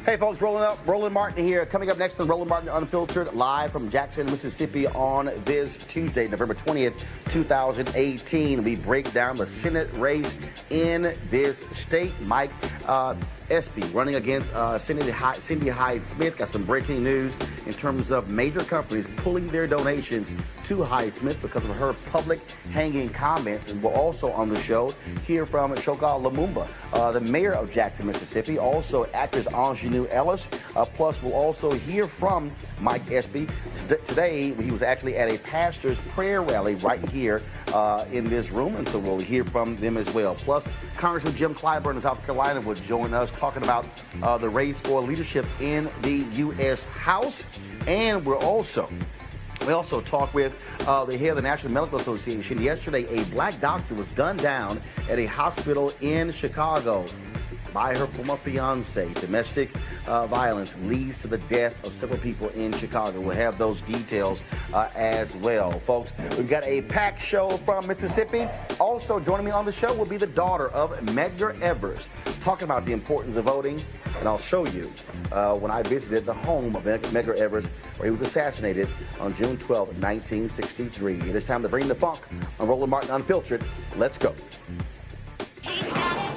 Hey folks, Roland Martin here. Coming up next on Roland Martin Unfiltered, live from Jackson, Mississippi on this Tuesday, November 20th, 2018. We break down the Senate race in this state. Mike Espy running against Cindy Hyde-Smith. Got some breaking news in terms of major companies pulling their donations to Hyde-Smith because of her public hanging comments. And we'll also on the show hear from Shogal Lumumba, the mayor of Jackson, Mississippi. Also actress Ingenue Ellis. Plus we'll also hear from Mike Espy. Today he was actually at a pastor's prayer rally right here in this room, and so we'll hear from them as well. Plus Congressman Jim Clyburn of South Carolina will join us talking about the race for leadership in the U.S. House. And we also talk with the head of the National Medical Association. Yesterday, a black doctor was gunned down at a hospital in Chicago by her former fiance. Domestic violence leads to the death of several people in Chicago. We'll have those details as well. Folks, we've got a packed show from Mississippi. Also joining me on the show will be the daughter of Medgar Evers, talking about the importance of voting. And I'll show you when I visited the home of Medgar Evers, where he was assassinated on June 12, 1963. It is time to bring the funk on Roland Martin Unfiltered. Let's go. He's got it.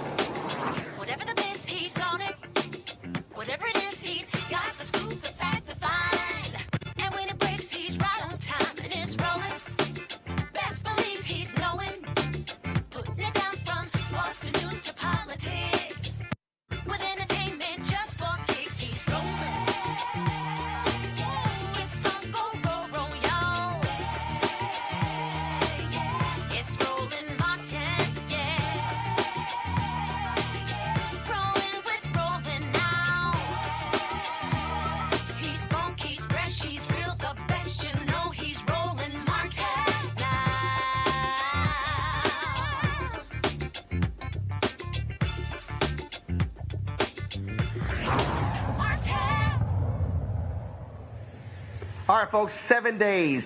Whatever the biz, he's on it. Whatever it is, he's got the scoop, the fact, the find. And when it breaks, he's right on time and it's rolling. Best believe he's knowing. Putting it down from sports to news to politics. With entertainment just for kicks, he's rolling. It's on go, y'all. It's Roland Martin, yeah. Rolling with Roland now. He's funky, he's fresh, he's real, the best, you know he's Roland Martin now. Martin. All right, folks, 7 days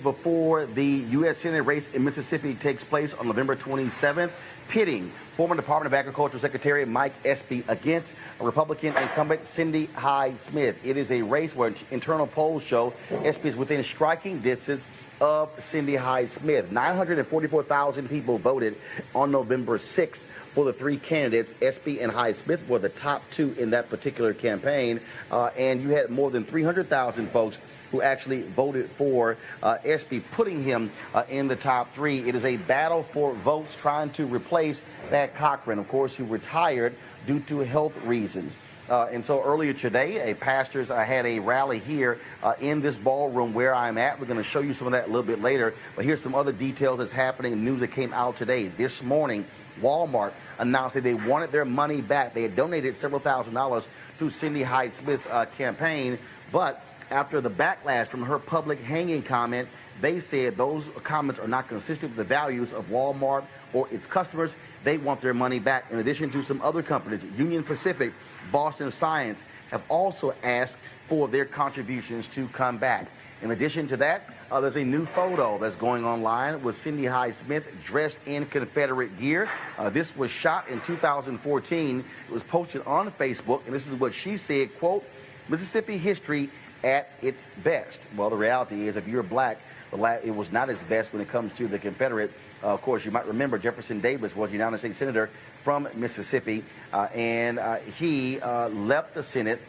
before the U.S. Senate race in Mississippi takes place on November 27th, pitting former Department of Agriculture Secretary Mike Espy against a Republican incumbent Cindy Hyde-Smith. It is a race where internal polls show Espy is within striking distance of Cindy Hyde-Smith. 944,000 people voted on November 6th for the three candidates. Espy and Hyde-Smith were the top two in that particular campaign, and you had more than 300,000 folks who actually voted for Espy, putting him in the top three. It is a battle for votes trying to replace Thad Cochran, of course, who retired due to health reasons. And so earlier today, pastors had a rally here in this ballroom where I'm at. We're going to show you some of that a little bit later. But here's some other details that's happening, news that came out today. This morning, Walmart announced that they wanted their money back. They had donated several $1,000s to Cindy Hyde-Smith's campaign. But after the backlash from her public hanging comment, they said those comments are not consistent with the values of Walmart or its customers. They want their money back. In addition to some other companies, Union Pacific, Boston Science, have also asked for their contributions to come back. In addition to that, there's a new photo that's going online with Cindy Hyde-Smith dressed in Confederate gear. This was shot in 2014. It was posted on Facebook, and this is what she said, quote, "Mississippi history at its best." Well, the reality is, if you're black, it was not its best when it comes to the Confederate. Of course, you might remember Jefferson Davis was a United States Senator from Mississippi, and he left the Senate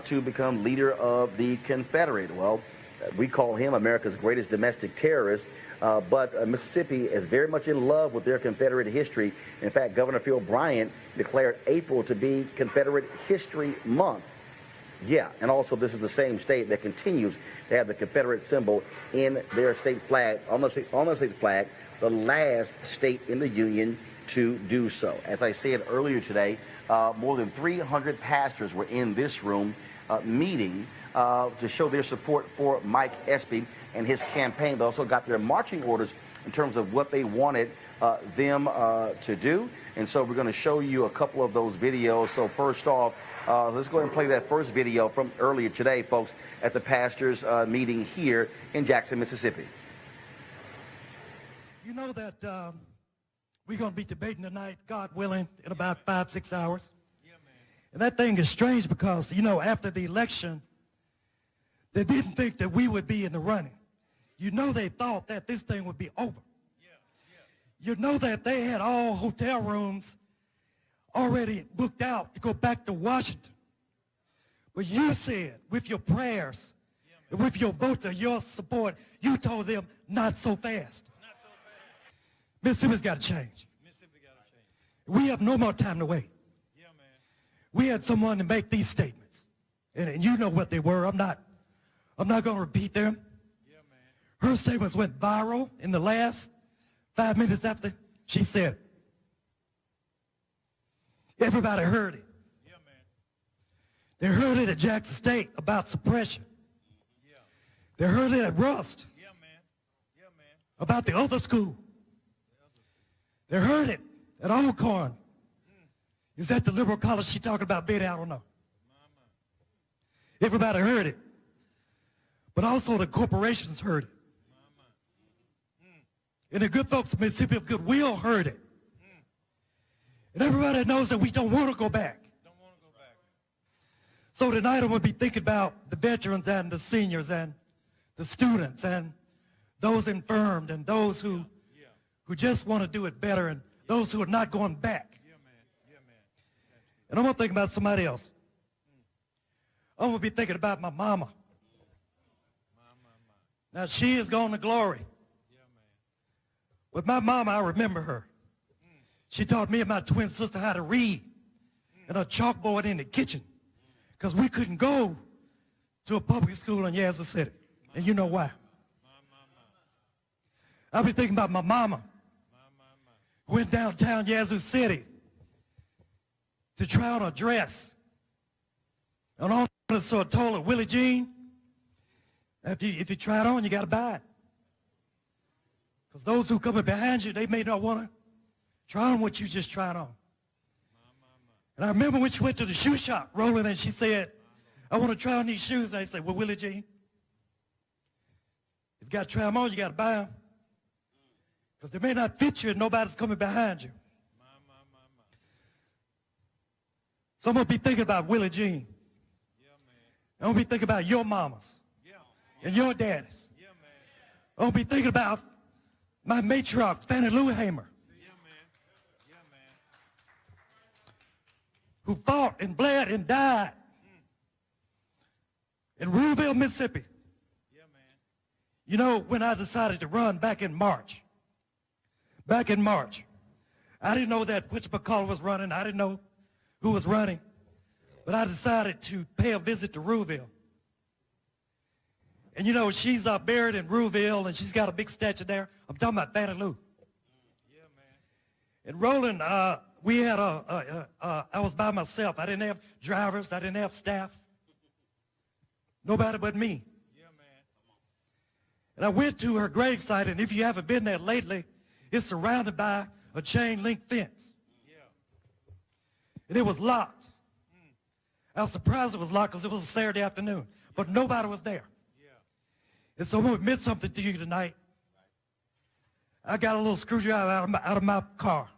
to become leader of the Confederate. Well, we call him America's greatest domestic terrorist. But Mississippi is very much in love with their Confederate history. In fact, Governor Phil Bryant declared April to be Confederate History Month. Yeah, and also this is the same state that continues to have the Confederate symbol in their state flag, on the state's flag, the last state in the Union to do so. As I said earlier today, more than 300 pastors were in this room meeting to show their support for Mike Espy and his campaign. They also got their marching orders in terms of what they wanted them to do. And so we're going to show you a couple of those videos. So first off, let's go ahead and play that first video from earlier today, folks, at the pastors' meeting here in Jackson, Mississippi. You know that we're going to be debating tonight, God willing, in about 5-6 hours. Yeah, man. And that thing is strange because, you know, after the election, they didn't think that we would be in the running. You know they thought that this thing would be over. Yeah, yeah. You know that they had all hotel rooms already booked out to go back to Washington. But you said, with your prayers, and with your votes and your support, you told them not so fast. Mississippi's got to change. We have no more time to wait. Yeah, man. We had someone to make these statements, and you know what they were. I'm not going to repeat them. Yeah, man. Her statements went viral in the last 5 minutes after she said it. Everybody heard it. Yeah, man. They heard it at Jackson State about suppression. Yeah. They heard it at Rust. Yeah, man. Yeah, man. About the other school. They heard it at Alcorn. Is that the liberal college she talking about, Betty? I don't know. Everybody heard it. But also the corporations heard it. And the good folks of Mississippi of Goodwill heard it. And everybody knows that we don't want to go back. So tonight I'm going to be thinking about the veterans and the seniors and the students and those infirmed and those who just want to do it better and those who are not going back. Yeah, man. Yeah, man. And I'm going to think about somebody else. I'm going to be thinking about my mama. Now, she is gone to glory. Yeah, man. But my mama, I remember her. She taught me and my twin sister how to read and a chalkboard in the kitchen because we couldn't go to a public school in Yazoo City. And you know why. I'll be thinking about my mama. Went downtown Yazoo City to try on a dress. And on it, so I told her, Willie Jean, if you try it on, you got to buy it. Because those who coming behind you, they may not want to try on what you just tried on. And I remember when she went to the shoe shop, Roland, and she said, I want to try on these shoes. And I said, well, Willie Jean, if you got to try them on, you got to buy them. Because they may not fit you and nobody's coming behind you. So I'm going to be thinking about Willie Jean. Yeah, I'm going to be thinking about your mamas and your daddies. Yeah, I'm going to be thinking about my matriarch, Fannie Lou Hamer, who fought and bled and died in Ruleville, Mississippi. Yeah, man. You know, when I decided to run back in March, I didn't know that whatchamacallit was running. I didn't know who was running. But I decided to pay a visit to Ruleville. And, you know, she's buried in Ruleville, and she's got a big statue there. I'm talking about Fannie Lou. Yeah, man. And Roland, we had I was by myself. I didn't have drivers. I didn't have staff. Nobody but me. Yeah, man. And I went to her gravesite, and if you haven't been there lately, it's surrounded by a chain link fence. Yeah. And it was locked. I was surprised it was locked because it was a Saturday afternoon. But nobody was there. Yeah. And so I'm going to admit something to you tonight. I got a little screwdriver out of my car.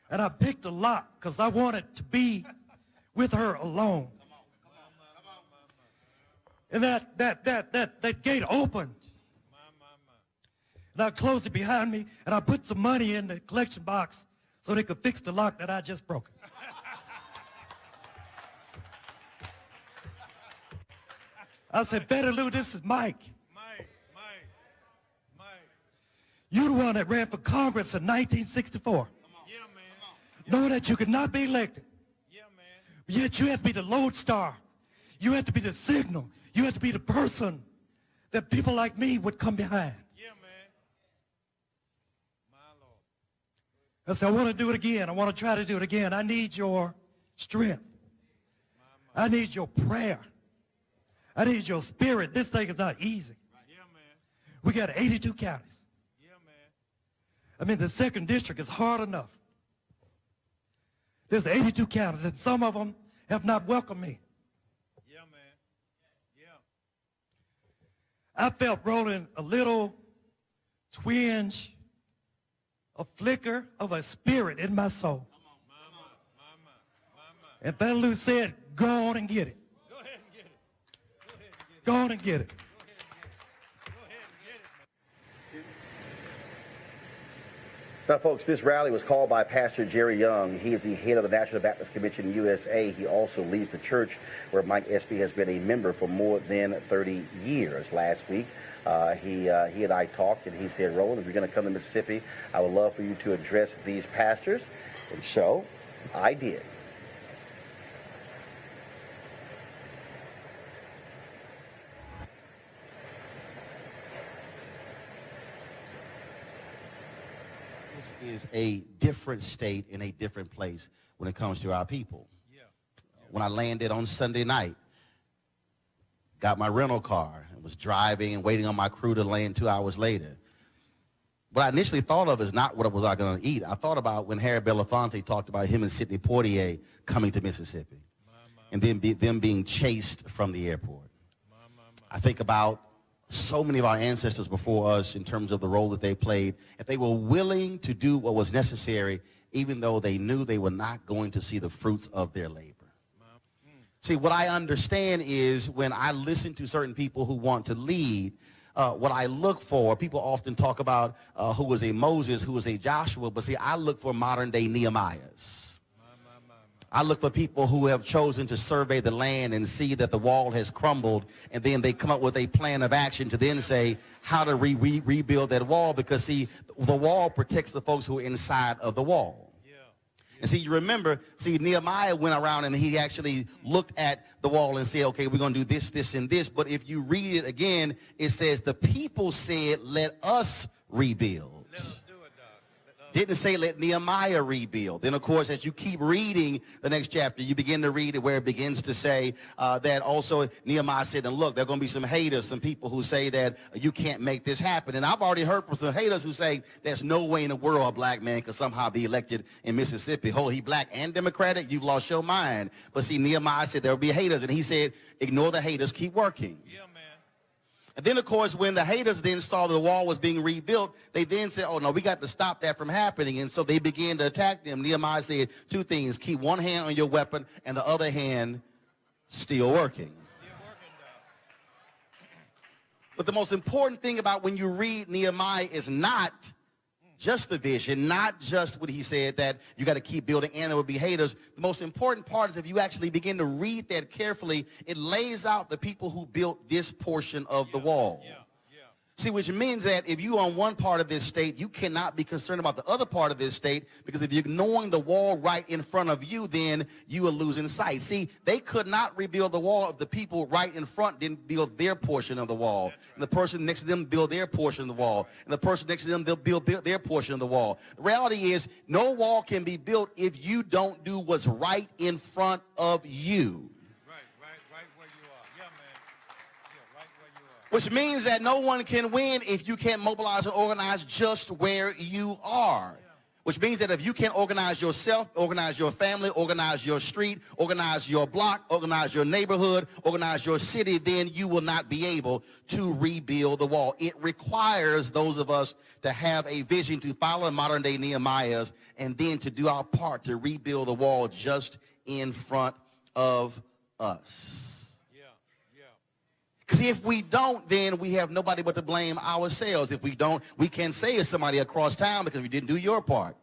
And I picked a lock because I wanted to be with her alone. And that gate opened. And I closed it behind me, and I put some money in the collection box so they could fix the lock that I just broke. I said, Betty Lou, this is Mike. You're the one that ran for Congress in 1964. Yeah, man. Knowing that you could not be elected. Yeah, man. Yet you had to be the lodestar. You had to be the signal. You had to be the person that people like me would come behind. Yeah, man. My Lord. I said, I want to do it again. I want to try to do it again. I need your strength. I need your prayer. I need your spirit. This thing is not easy. Yeah, man. We got 82 counties. Yeah, man. I mean, the second district is hard enough. There's 82 counties, and some of them have not welcomed me. Yeah, man. Yeah. I felt, Roland, a little twinge, a flicker of a spirit in my soul. And Father Lou said, go on and get it. Go ahead and get it. Go on and get it. Now, folks, this rally was called by Pastor Jerry Young. He is the head of the National Baptist Convention USA. He also leads the church where Mike Espy has been a member for more than 30 years. Last week, he and I talked, and he said, Roland, if you're going to come to Mississippi, I would love for you to address these pastors. And so I did. This is a different state in a different place when it comes to our people. Yeah. When I landed on Sunday night, got my rental car and was driving and waiting on my crew to land 2 hours later. What I initially thought of is not what was I going to eat. I thought about when Harry Belafonte talked about him and Sidney Poitier coming to Mississippi and then them being chased from the airport. I think about so many of our ancestors before us in terms of the role that they played. If they were willing to do what was necessary, even though they knew they were not going to see the fruits of their labor. See, what I understand is when I listen to certain people who want to lead, what I look for, people often talk about who was a Moses, who was a Joshua, but see, I look for modern-day Nehemiahs. I look for people who have chosen to survey the land and see that the wall has crumbled, and then they come up with a plan of action to then say how to rebuild that wall, because, see, the wall protects the folks who are inside of the wall. And see, you remember, see, Nehemiah went around and he actually looked at the wall and said, okay, we're going to do this, this, and this. But if you read it again, it says the people said, let us rebuild. Let us do it, Doc. Didn't say let Nehemiah rebuild. Then, of course, as you keep reading the next chapter, you begin to read it where it begins to say that also Nehemiah said, and look, there are going to be some haters, some people who say that you can't make this happen. And I've already heard from some haters who say there's no way in the world a black man could somehow be elected in Mississippi. Oh, he black and Democratic? You've lost your mind. But see, Nehemiah said there will be haters, and he said, ignore the haters, keep working. Yeah, man. And then, of course, when the haters then saw the wall was being rebuilt, they then said, oh, no, we got to stop that from happening. And so they began to attack them. Nehemiah said two things: keep one hand on your weapon and the other hand still working. But the most important thing about when you read Nehemiah is not just the vision, not just what he said, that you got to keep building and there will be haters. The most important part is if you actually begin to read that carefully, it lays out the people who built this portion of the wall. See, which means that if you on one part of this state, you cannot be concerned about the other part of this state, because if you're ignoring the wall right in front of you, then you are losing sight. See, they could not rebuild the wall if the people right in front didn't build their portion of the wall. And the person next to them build their portion of the wall. And the person next to them, they'll build their portion of the wall. The reality is no wall can be built if you don't do what's right in front of you. Which means that no one can win if you can't mobilize and organize just where you are. Which means that if you can't organize yourself, organize your family, organize your street, organize your block, organize your neighborhood, organize your city, then you will not be able to rebuild the wall. It requires those of us to have a vision, to follow modern day Nehemiahs, and then to do our part to rebuild the wall just in front of us. See, if we don't, then we have nobody but to blame ourselves. If we don't, we can't say it's somebody across town because you didn't do your part.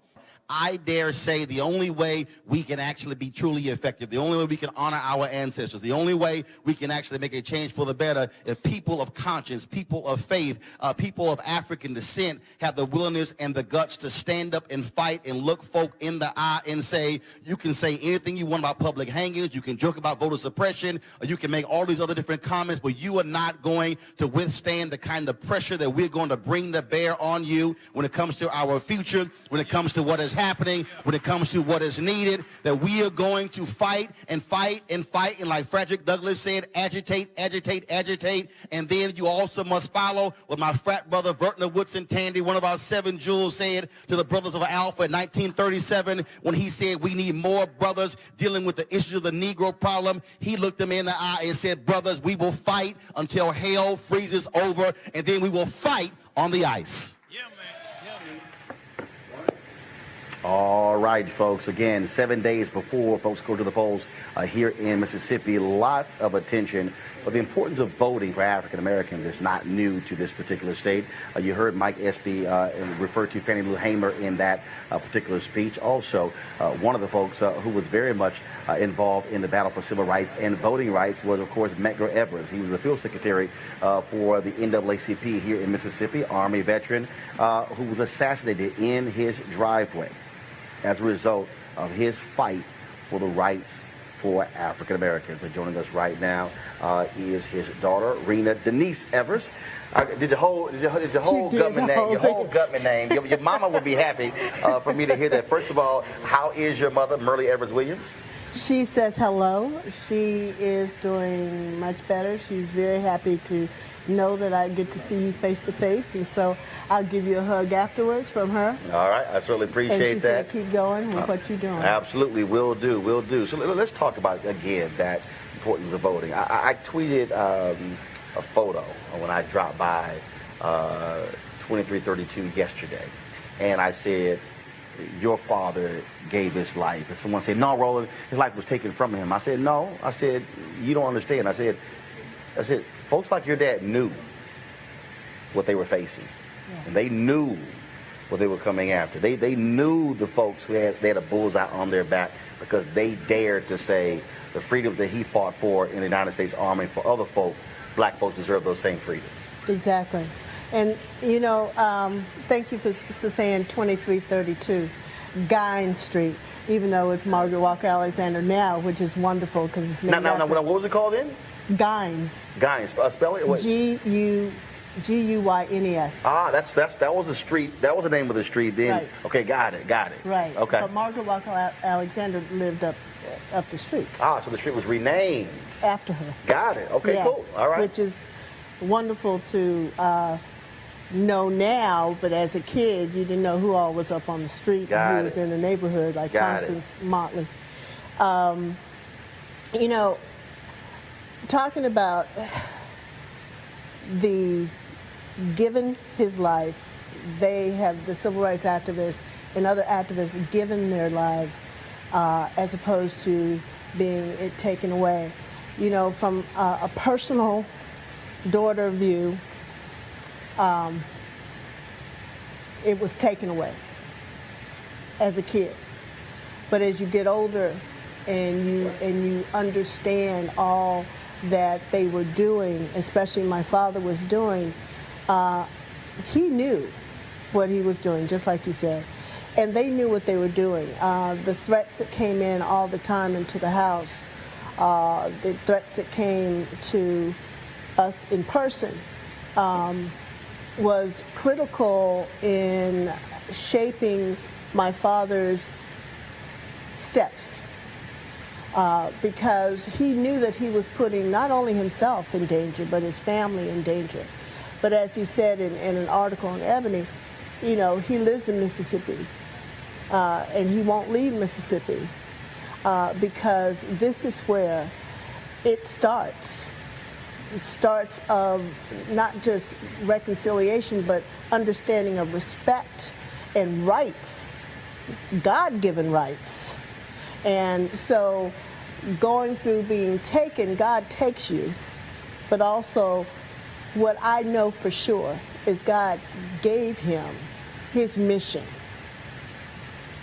I dare say the only way we can actually be truly effective, the only way we can honor our ancestors, the only way we can actually make a change for the better if people of conscience, people of faith, people of African descent have the willingness and the guts to stand up and fight and look folk in the eye and say, you can say anything you want about public hangings, you can joke about voter suppression, or you can make all these other different comments, but you are not going to withstand the kind of pressure that we're going to bring to bear on you when it comes to our future, when it comes to what is happening, when it comes to what is needed, that we are going to fight and fight and fight, and like Frederick Douglass said, agitate, agitate, agitate, and then you also must follow what my frat brother Vertner Woodson Tandy, one of our 7 jewels, said to the Brothers of Alpha in 1937 when he said we need more brothers dealing with the issue of the Negro problem. He looked them in the eye and said, brothers, we will fight until hell freezes over, and then we will fight on the ice. Yeah, man. Yeah, man. All right, folks. Again, 7 days before folks go to the polls here in Mississippi, lots of attention. But the importance of voting for African Americans is not new to this particular state. You heard Mike Espy refer to Fannie Lou Hamer in that particular speech. Also, one of the folks who was very much involved in the battle for civil rights and voting rights was, of course, Medgar Evers. He was the field secretary for the NAACP here in Mississippi, Army veteran, who was assassinated in his driveway as a result of his fight for the rights for African Americans. And joining us right now is his daughter, Rena Denise Evers. Did your whole Gutman name? Your mama would be happy for me to hear that. First of all, how is your mother, Myrlie Evers Williams? She says hello. She is doing much better. She's very happy to know that I get to see you face to face, and so I'll give you a hug afterwards from her. All right, I certainly appreciate that. And she said keep going with what you're doing. Absolutely, will do. So let's talk about, again, that importance of voting. I tweeted a photo when I dropped by 2332 yesterday, and I said, your father gave his life. And someone said, no, Roland, his life was taken from him. I said, no. I said, you don't understand. I said, folks like your dad knew what they were facing. Yeah. And they knew what they were coming after. They knew the folks who they had a bullseye on their back because they dared to say the freedoms that he fought for in the United States Army for other folk, black folks deserve those same freedoms. Exactly. And, you know, thank you for saying 2332 Guines Street, even though it's Margaret Walker Alexander now, which is wonderful because it's named now, what was it called then? Guines. Guines. Spell it? G-U-Y-N-E-S. Ah, that was a street. That was the name of the street then. Right. Okay, got it. Right. Okay. But Margaret Walker Alexander lived up the street. Ah, so the street was renamed after her. Got it. Okay, yes, cool. All right. Which is wonderful to know now, but as a kid, you didn't know who all was up on the street and who was in the neighborhood, like Constance Motley. You know, talking about the given his life, they have, the civil rights activists and other activists, given their lives as opposed to being it taken away. You know, from a personal daughter view, it was taken away as a kid. But as you get older and you understand all that they were doing, especially my father was doing, he knew what he was doing, just like you said. And they knew what they were doing. The threats that came in all the time into the house, the threats that came to us in person, was critical in shaping my father's steps. Because he knew that he was putting not only himself in danger, but his family in danger. But as he said in an article in Ebony, you know, he lives in Mississippi, and he won't leave Mississippi because this is where it starts. It starts of not just reconciliation, but understanding of respect and rights, God-given rights. And so going through being taken, God takes you, but also what I know for sure is God gave him his mission.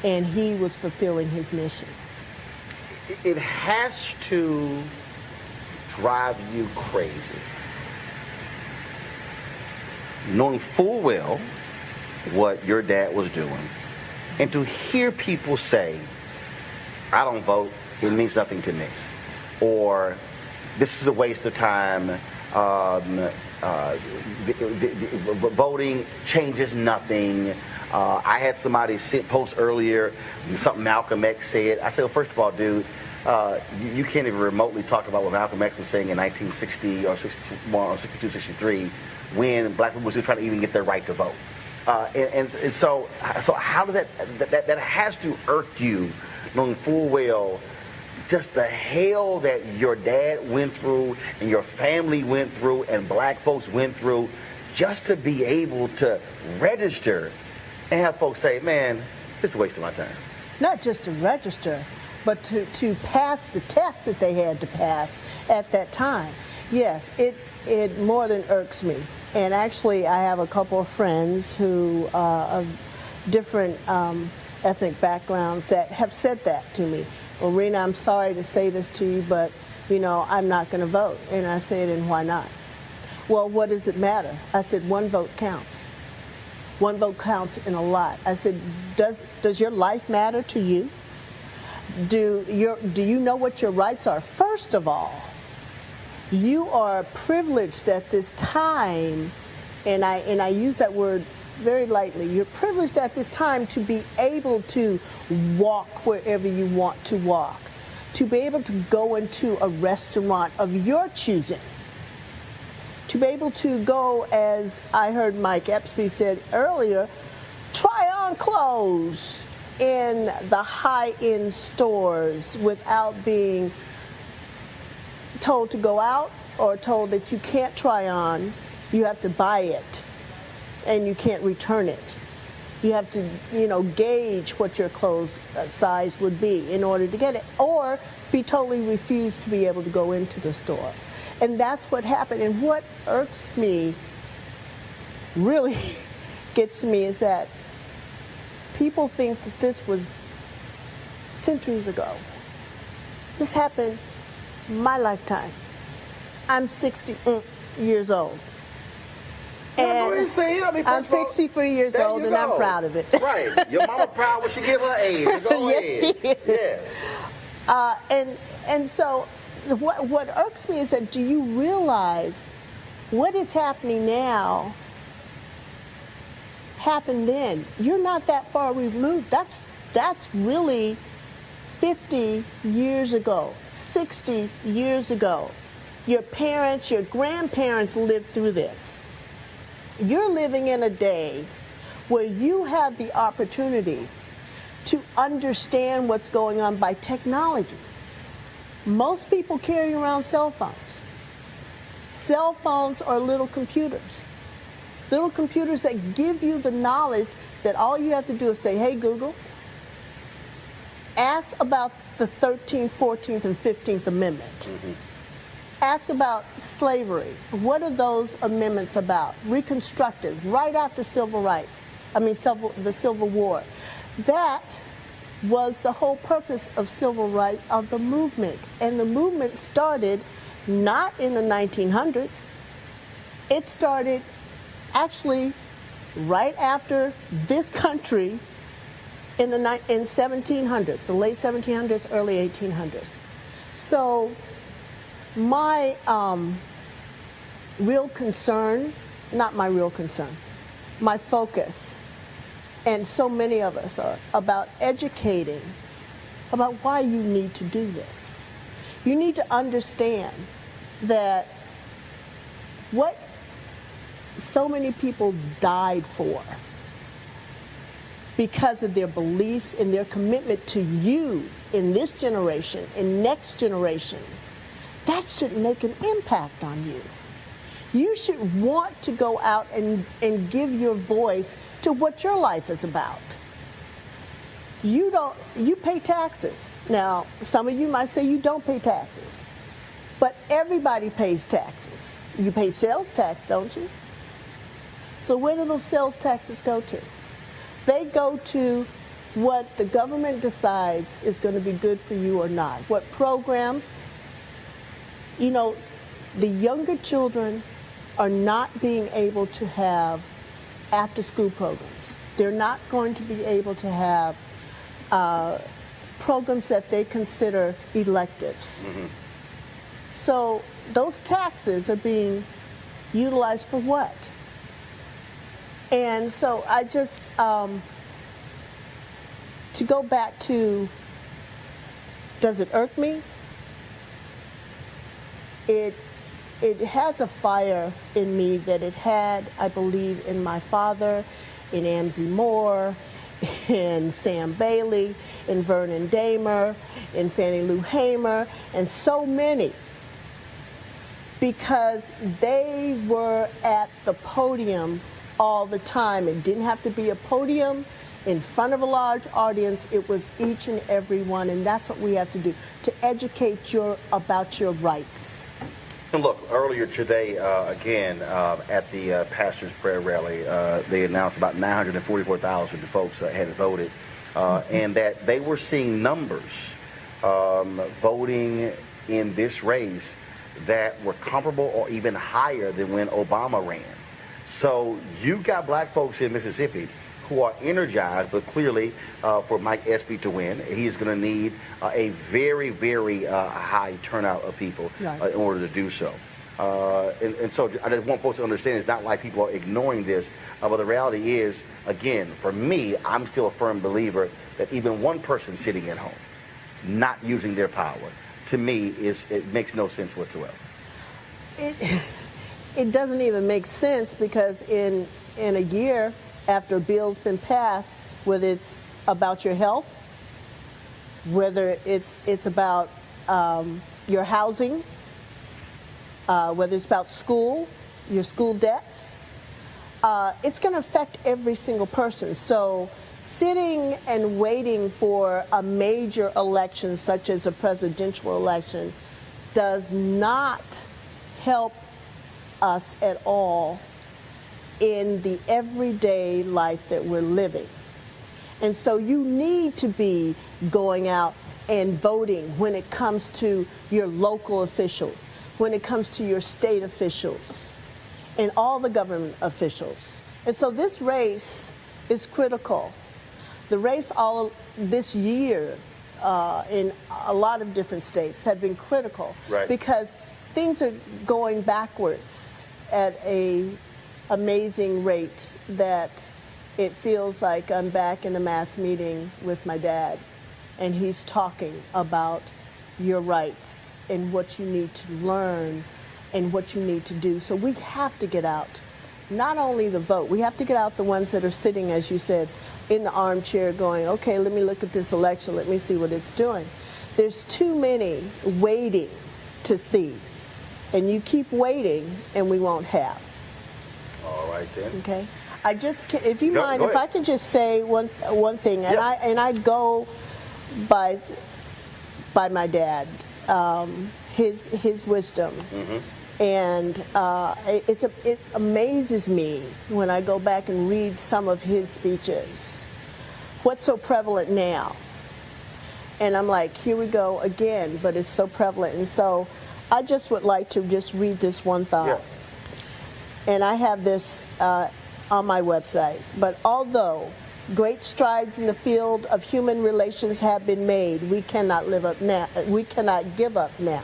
and he was fulfilling his mission. It has to drive you crazy, knowing full well what your dad was doing, and to hear people say, I don't vote, it means nothing to me, or this is a waste of time, voting changes nothing. I had somebody post earlier something Malcolm X said. I said, well, first of all, dude, you can't even remotely talk about what Malcolm X was saying in 1960 or 61 or 62, 63, when black people were still trying to even get their right to vote. And so how does that has to irk you, knowing full well just the hell that your dad went through and your family went through and black folks went through just to be able to register and have folks say, man, this is a waste of my time. Not just to register, but to pass the test that they had to pass at that time. Yes, it more than irks me. And actually, I have a couple of friends who of different ethnic backgrounds that have said that to me. Well, Rena, I'm sorry to say this to you, but, I'm not going to vote. And I said, and why not? Well, what does it matter? I said, one vote counts. One vote counts in a lot. I said, does your life matter to you? Do you know what your rights are? First of all, you are privileged at this time, and I use that word very lightly. You're privileged at this time to be able to walk wherever you want to walk, to be able to go into a restaurant of your choosing, to be able to go, as I heard Mike Epstein said earlier, try on clothes in the high-end stores without being told to go out or told that you can't try on. You have to buy it and you can't return it. You have to, gauge what your clothes size would be in order to get it, or be totally refused to be able to go into the store. And that's what happened. And what irks me, really gets me, is that people think that this was centuries ago. This happened my lifetime. I'm 60 years old. And I'm 63 years old, and I'm proud of it. Right. Your mama proud when she give her age. Go yes, ahead. She is. Yes. And so what irks me is that, do you realize what is happening now happened then? You're not that far removed. That's really 50 years ago, 60 years ago. Your parents, your grandparents lived through this. You're living in a day where you have the opportunity to understand what's going on by technology. Most people carry around cell phones. Cell phones are little computers that give you the knowledge that all you have to do is say, hey, Google, ask about the 13th, 14th, and 15th Amendment. Mm-hmm. Ask about slavery. What are those amendments about? Reconstructive, right after the Civil War. That was the whole purpose of civil rights, of the movement. And the movement started not in the 1900s. It started actually right after this country in 1700s, the late 1700s, early 1800s. So my real concern, not my real concern, my focus, and so many of us are about educating about why you need to do this. You need to understand that what so many people died for because of their beliefs and their commitment to you in this generation and next generation, that should make an impact on you. You should want to go out and give your voice to what your life is about. You pay taxes. Now, some of you might say you don't pay taxes, but everybody pays taxes. You pay sales tax, don't you? So where do those sales taxes go to? They go to what the government decides is going to be good for you or not. What programs, you know, the younger children are not being able to have after-school programs. They're not going to be able to have programs that they consider electives. So those taxes are being utilized for what? And so I just, to go back to, does it irk me? It has a fire in me that it had, I believe, in my father, in Amzie Moore, in Sam Bailey, in Vernon Damer, in Fannie Lou Hamer, and so many, because they were at the podium all the time. It didn't have to be a podium in front of a large audience. It was each and every one, and that's what we have to do, to educate about your rights. And look, earlier today, again, at the Pastor's Prayer Rally, they announced about 944,000 folks had voted, and that they were seeing numbers voting in this race that were comparable or even higher than when Obama ran. So you got black folks in Mississippi who are energized, but clearly for Mike Espy to win, he's going to need a very, very high turnout of people in order to do so. And so I just want folks to understand it's not like people are ignoring this, but the reality is, again, for me, I'm still a firm believer that even one person sitting at home, not using their power, to me, it makes no sense whatsoever. It doesn't even make sense, because in a year after a bill's been passed, whether it's about your health, whether it's about your housing, whether it's about school, your school debts, it's going to affect every single person. So sitting and waiting for a major election such as a presidential election does not help us at all in the everyday life that we're living. And so you need to be going out and voting when it comes to your local officials, when it comes to your state officials, and all the government officials. And so this race is critical. The race all this year in a lot of different states have been critical, because things are going backwards at a amazing rate that it feels like I'm back in the mass meeting with my dad, and he's talking about your rights and what you need to learn and what you need to do. So we have to get out, not only the vote, we have to get out the ones that are sitting, as you said, in the armchair going, okay, let me look at this election, let me see what it's doing. There's too many waiting to see, and you keep waiting and we won't have. All right, then. Okay. I just, if you mind, if I can just say one thing, and I go by my dad, his wisdom, and it amazes me when I go back and read some of his speeches. What's so prevalent now? And I'm like, here we go again, but it's so prevalent. And so I just would like to just read this one thought. And I have this on my website. But although great strides in the field of human relations have been made, we cannot give up now.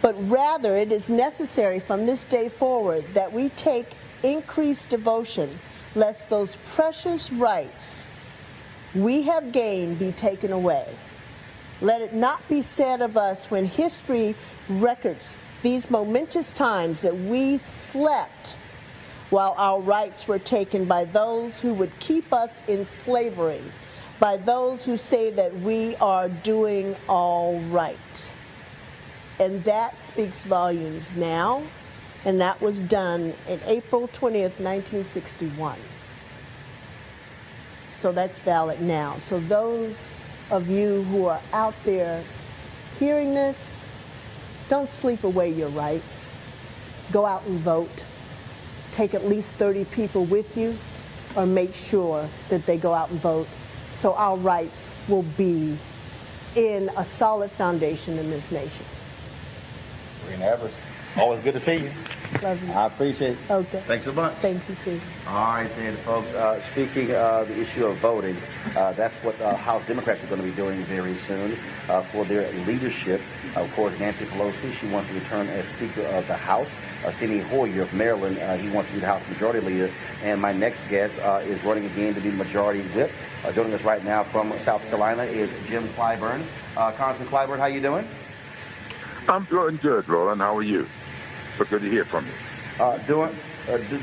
But rather, it is necessary from this day forward that we take increased devotion, lest those precious rights we have gained be taken away. Let it not be said of us when history records these momentous times that we slept while our rights were taken by those who would keep us in slavery, by those who say that we are doing all right. And that speaks volumes now, and that was done in April 20th, 1961. So that's valid now. So those of you who are out there hearing this, don't sleep away your rights. Go out and vote. Take at least 30 people with you, or make sure that they go out and vote so our rights will be in a solid foundation in this nation. Marina Evers, always good to see you. Love you. I appreciate it. Okay. Thanks so much. Thank you, Steve. All right, then, folks. Speaking of the issue of voting, that's what House Democrats are going to be doing very soon for their leadership. Of course, Nancy Pelosi, she wants to return as Speaker of the House. Steny Hoyer of Maryland, he wants to be the House Majority Leader. And my next guest is running again to be Majority Whip. Joining us right now from South Carolina is Jim Clyburn. Congressman Clyburn, how you doing? I'm doing good, Roland. How are you? But good to hear from you.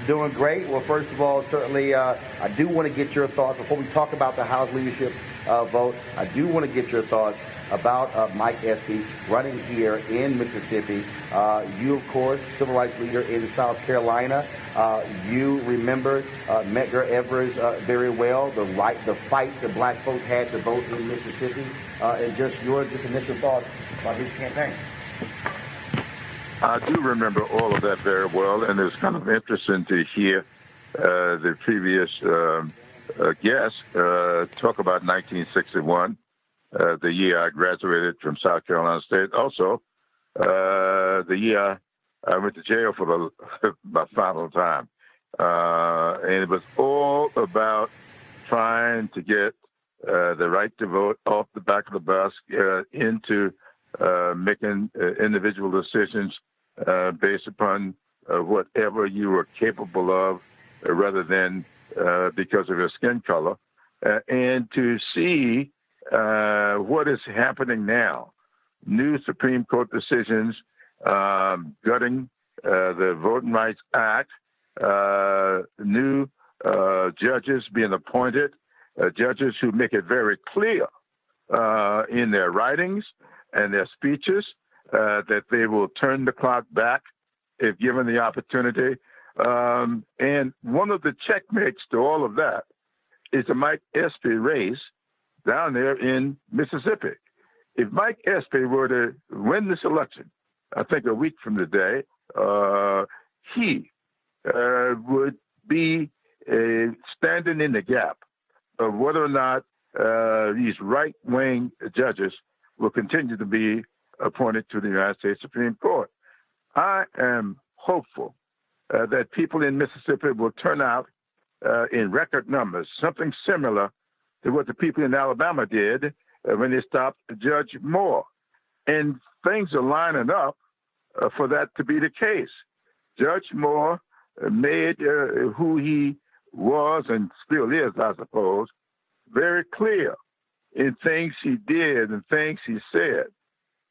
Doing great. Well, first of all, certainly I do want to get your thoughts before we talk about the House leadership vote. I do want to get your thoughts about Mike Espy running here in Mississippi. You, of course, civil rights leader in South Carolina. You remember Medgar Evers very well, the fight that black folks had to vote in Mississippi, and just your initial thoughts about his campaign. I do remember all of that very well, and it's kind of interesting to hear the previous guest talk about 1961, the year I graduated from South Carolina State. Also, the year I went to jail for my final time. And it was all about trying to get the right to vote off the back of the bus into making individual decisions based upon whatever you were capable of, rather than because of your skin color, and to see what is happening now. New Supreme Court decisions gutting the Voting Rights Act, new judges being appointed, judges who make it very clear in their writings and their speeches that they will turn the clock back if given the opportunity. And one of the checkmates to all of that is the Mike Espy race down there in Mississippi. If Mike Espy were to win this election, I think a week from today, he would be standing in the gap of whether or not these right-wing judges will continue to be appointed to the United States Supreme Court. I am hopeful that people in Mississippi will turn out in record numbers, something similar to what the people in Alabama did when they stopped Judge Moore. And things are lining up for that to be the case. Judge Moore made who he was and still is, I suppose, very clear in things he did and things he said.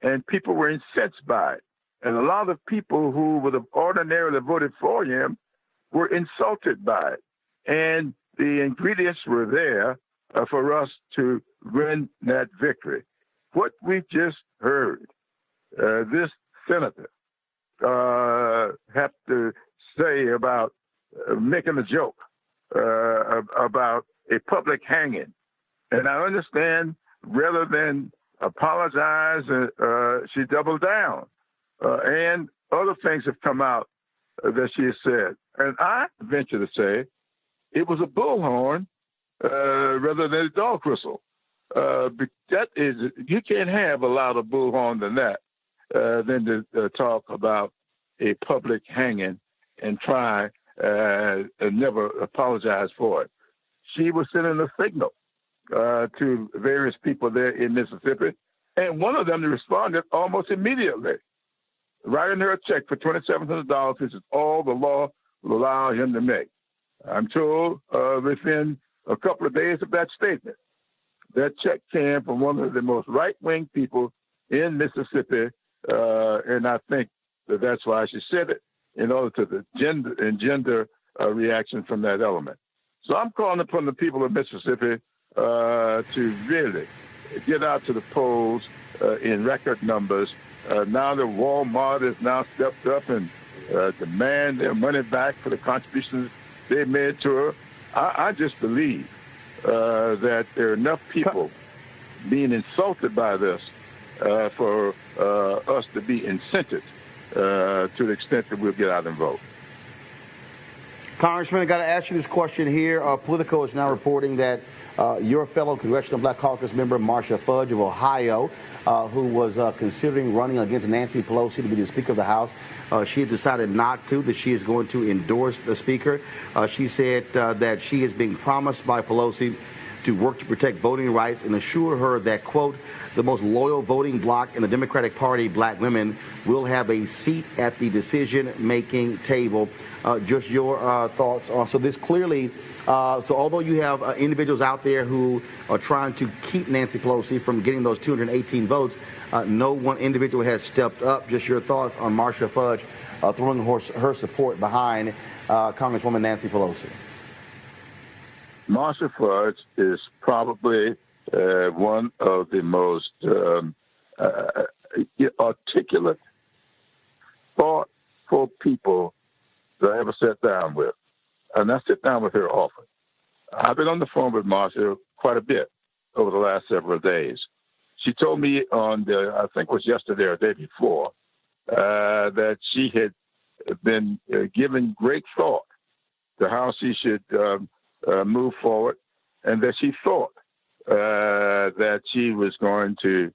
And people were incensed by it. And a lot of people who would have ordinarily voted for him were insulted by it. And the ingredients were there for us to win that victory. What we just heard, this senator have to say about making a joke about a public hanging. And I understand rather than apologize, she doubled down. And other things have come out that she has said. And I venture to say it was a bullhorn rather than a dog whistle. That is, you can't have a louder bullhorn than that, than to talk about a public hanging and try and never apologize for it. She was sending a signal to various people there in Mississippi, and one of them responded almost immediately, writing her a check for $2,700, which is all the law will allow him to make. I'm told within a couple of days of that statement, that check came from one of the most right-wing people in Mississippi, and I think that's why she said it, in order to the gender reaction from that element. So I'm calling upon the people of Mississippi to really get out to the polls in record numbers. Now that Walmart has now stepped up and demand their money back for the contributions they made to her, I just believe that there are enough people being insulted by this for us to be incented to the extent that we'll get out and vote. Congressman, I got to ask you this question here. Politico is now reporting that your fellow Congressional Black Caucus member, Marcia Fudge of Ohio, who was considering running against Nancy Pelosi to be the Speaker of the House. She has decided not to, that she is going to endorse the Speaker. She said that she is being promised by Pelosi to work to protect voting rights and assure her that, quote, the most loyal voting bloc in the Democratic Party, black women, will have a seat at the decision-making table. Just your thoughts on, so this clearly, so although you have individuals out there who are trying to keep Nancy Pelosi from getting those 218 votes, no one individual has stepped up. Just your thoughts on Marcia Fudge throwing her support behind Congresswoman Nancy Pelosi. Marcia Fudge is probably one of the most articulate, thoughtful people that I ever sat down with. And I sit down with her often. I've been on the phone with Marcia quite a bit over the last several days. She told me on I think it was yesterday or the day before, that she had been given great thought to how she should move forward, and that she thought that she was going to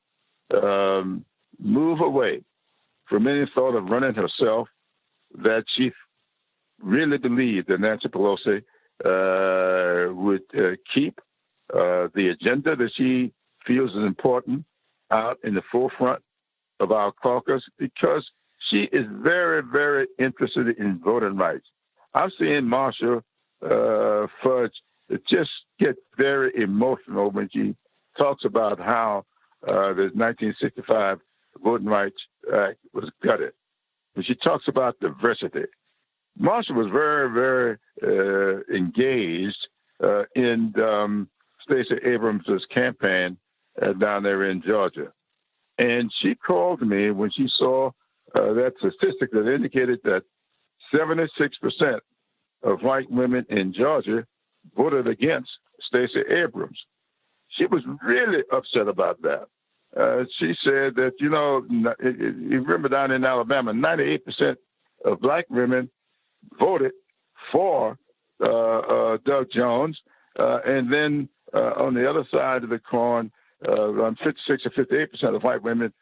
move away from any thought of running herself, that she really believed that Nancy Pelosi would keep the agenda that she feels is important out in the forefront of our caucus, because she is very, very interested in voting rights. I've seen Marcia Fudge just get very emotional when she talks about how the 1965 Voting Rights Act was gutted. When she talks about diversity, Marcia was very, very engaged in Stacey Abrams' campaign down there in Georgia. And she called me when she saw that statistic that indicated that 76% of white women in Georgia voted against Stacey Abrams. She was really upset about that. She said that, you remember down in Alabama, 98% of black women voted for Doug Jones. And then on the other side of the coin, around 56 or 58% of white women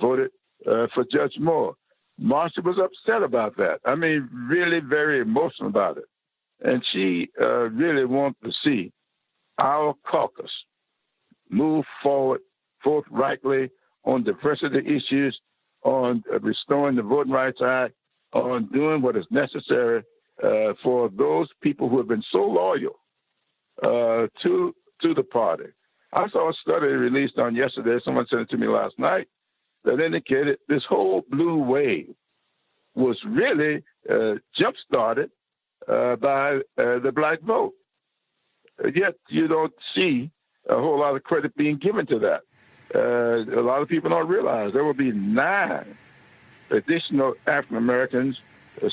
voted for Judge Moore. Marcia was upset about that. I mean, really very emotional about it. And she really wants to see our caucus move forward forthrightly on diversity issues, on restoring the Voting Rights Act, on doing what is necessary for those people who have been so loyal to the party. I saw a study released on yesterday, someone sent it to me last night, that indicated this whole blue wave was really jump-started by the black vote. Yet you don't see a whole lot of credit being given to that. A lot of people don't realize there will be 9 additional African Americans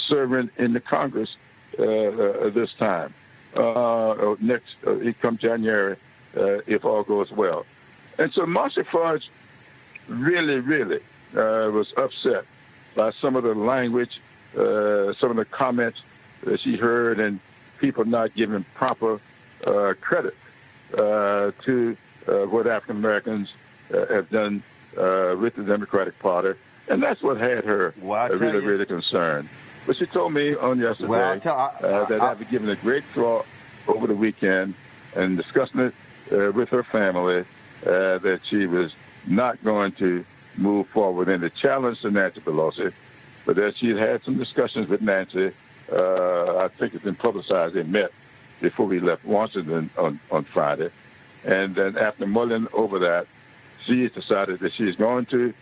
serving in the Congress this time, come January, if all goes well. And so Marcia Fudge really, really was upset by some of the language, some of the comments that she heard, and people not giving proper credit to what African Americans have done with the Democratic Party. And that's what had her really, really concerned. But she told me on yesterday that after giving it great thought over the weekend and discussing it with her family, that she was not going to move forward in the challenge to Nancy Pelosi, but that she had some discussions with Nancy. I think it's been publicized. They met before we left Washington on Friday. And then after mulling over that, she has decided that she's going to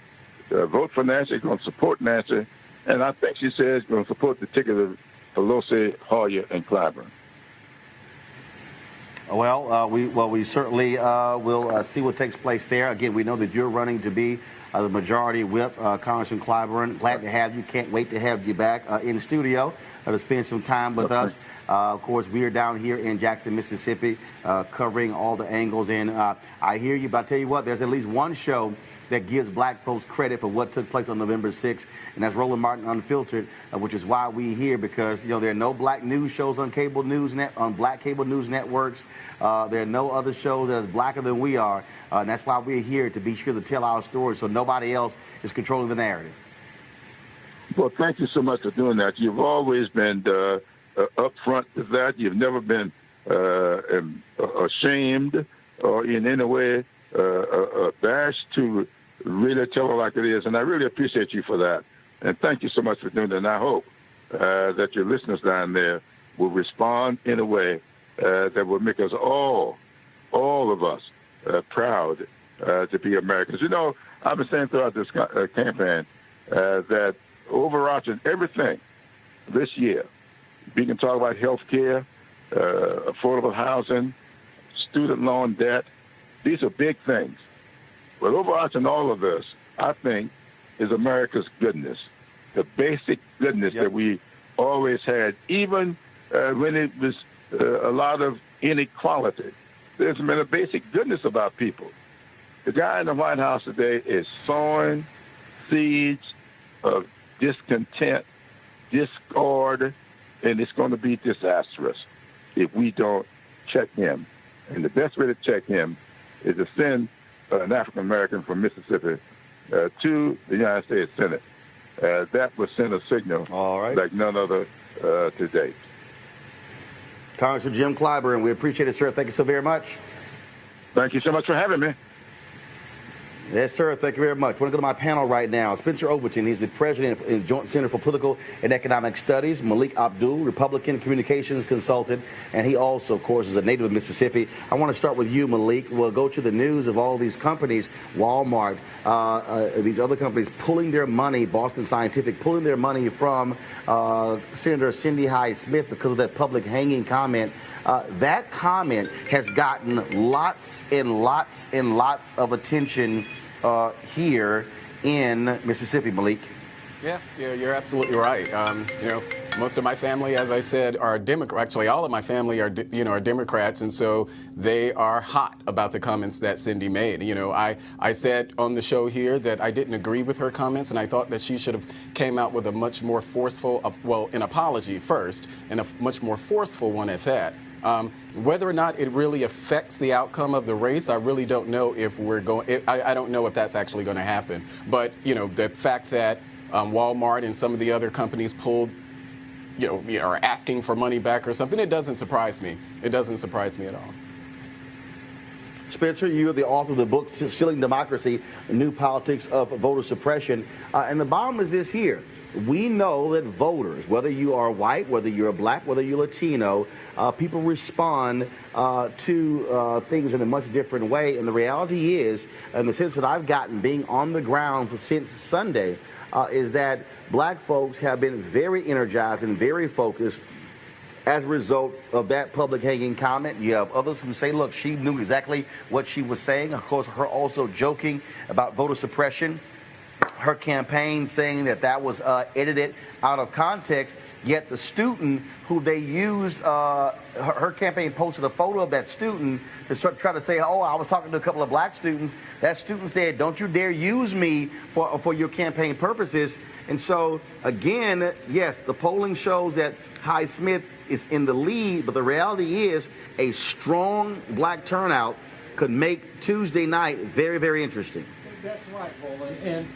vote for Nancy, going to support Nancy, and I think she says going to support the ticket of Pelosi, Hoyer, and Clyburn. Well, we certainly will see what takes place there. Again, we know that you're running to be the majority whip, Congressman Clyburn. Glad to have you. Can't wait to have you back in studio to spend some time with us. Of course, we are down here in Jackson, Mississippi, covering all the angles. And I hear you, but I tell you what, there's at least one show that gives black folks credit for what took place on November 6th, and that's Roland Martin Unfiltered, which is why we're here, because there are no black news shows on black cable news networks. There are no other shows that's blacker than we are, and that's why we're here, to be sure to tell our story so nobody else is controlling the narrative. Well, thank you so much for doing that. You've always been upfront with that. You've never been ashamed or in any way abashed to really tell it like it is. And I really appreciate you for that. And thank you so much for doing that. And I hope that your listeners down there will respond in a way that will make us all of us, proud to be Americans. I've been saying throughout this campaign that overarching everything this year, we can talk about health care, affordable housing, student loan debt. These are big things. But overarching all of this, I think, is America's goodness, the basic goodness that we always had, even when it was a lot of inequality. There's been a basic goodness about people. The guy in the White House today is sowing seeds of discontent, discord, and it's going to be disastrous if we don't check him. And the best way to check him is to send an African American from Mississippi to the United States Senate. That would send a signal like none other to date. Congressman Jim Clyburn, we appreciate it, sir. Thank you so very much. Thank you so much for having me. Yes, sir. Thank you very much. I want to go to my panel right now. Spencer Overton, he's the president of the Joint Center for Political and Economic Studies. Malik Abdul, Republican communications consultant, and he also, of course, is a native of Mississippi. I want to start with you, Malik. We'll go to the news of all these companies, Walmart, these other companies pulling their money, Boston Scientific, pulling their money from Senator Cindy Hyde-Smith because of that public hanging comment. That comment has gotten lots and lots and lots of attention here in Mississippi, Malik. Yeah, you're absolutely right. Most of my family, as I said, are Democrats. Actually, all of my family are Democrats, and so they are hot about the comments that Cindy made. I said on the show here that I didn't agree with her comments, and I thought that she should have came out with a much more forceful, an apology first, and a much more forceful one at that. Whether or not it really affects the outcome of the race, I really don't know if we're going. I don't know if that's actually going to happen. But the fact that Walmart and some of the other companies pulled, are asking for money back or something, it doesn't surprise me. It doesn't surprise me at all. Spencer, you are the author of the book Stealing Democracy: New Politics of Voter Suppression. And the bottom is this here. We know that voters, whether you are white, whether you're black, whether you're Latino, people respond to things in a much different way. And the reality is, in the sense that I've gotten being on the ground since Sunday, is that black folks have been very energized and very focused as a result of that public hanging comment. You have others who say, look, she knew exactly what she was saying. Of course, her also joking about voter suppression. Her campaign saying that was edited out of context, yet the student who they used, her campaign posted a photo of that student to try to say, oh, I was talking to a couple of black students. That student said, don't you dare use me for your campaign purposes. And so, again, yes, the polling shows that Hyde-Smith is in the lead, but the reality is a strong black turnout could make Tuesday night very, very interesting. That's right, Roland. And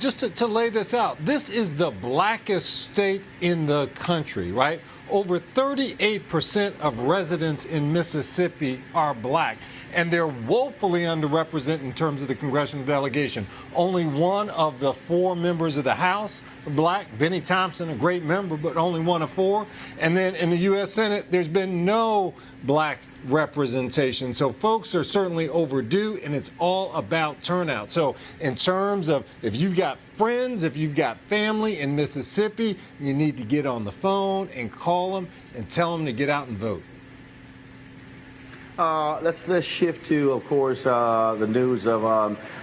just to lay this out, this is the blackest state in the country, right? Over 38% of residents in Mississippi are black, and they're woefully underrepresented in terms of the congressional delegation. Only one of the 4 members of the House are black. Benny Thompson, a great member, but only one of 4. And then in the U.S. Senate, there's been no black representation. So folks are certainly overdue, and it's all about turnout. So in terms of if you've got friends, if you've got family in Mississippi, you need to get on the phone and call them and tell them to get out and vote. Let's shift to, of course, the news of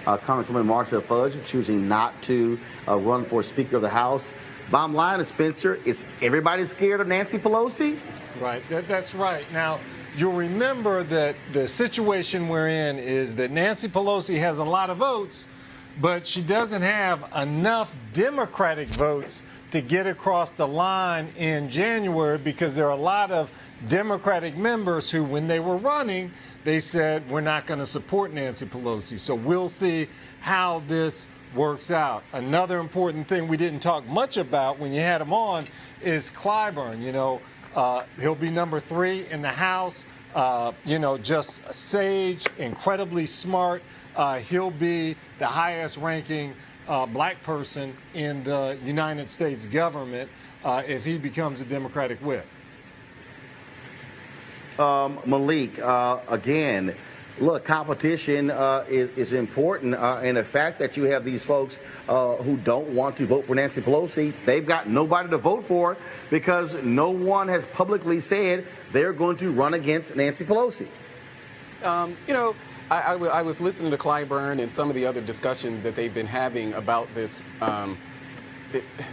Congresswoman Marcia Fudge choosing not to run for Speaker of the House. Bottom line is, Spencer, is everybody scared of Nancy Pelosi? Right. That's right. Now, you'll remember that the situation we're in is that Nancy Pelosi has a lot of votes, but she doesn't have enough Democratic votes to get across the line in January, because there are a lot of Democratic members who, when they were running, they said, we're not going to support Nancy Pelosi. So we'll see how this works out. Another important thing we didn't talk much about when you had him on is Clyburn. You know, he'll be number 3 in the House. You know, just sage, incredibly smart. He'll be the highest ranking black person in the United States government if he becomes a Democratic whip. Malik, again, look, competition is important, and the fact that you have these folks who don't want to vote for Nancy Pelosi, they've got nobody to vote for because no one has publicly said they're going to run against Nancy Pelosi. You know, I was listening to Clyburn and some of the other discussions that they've been having about this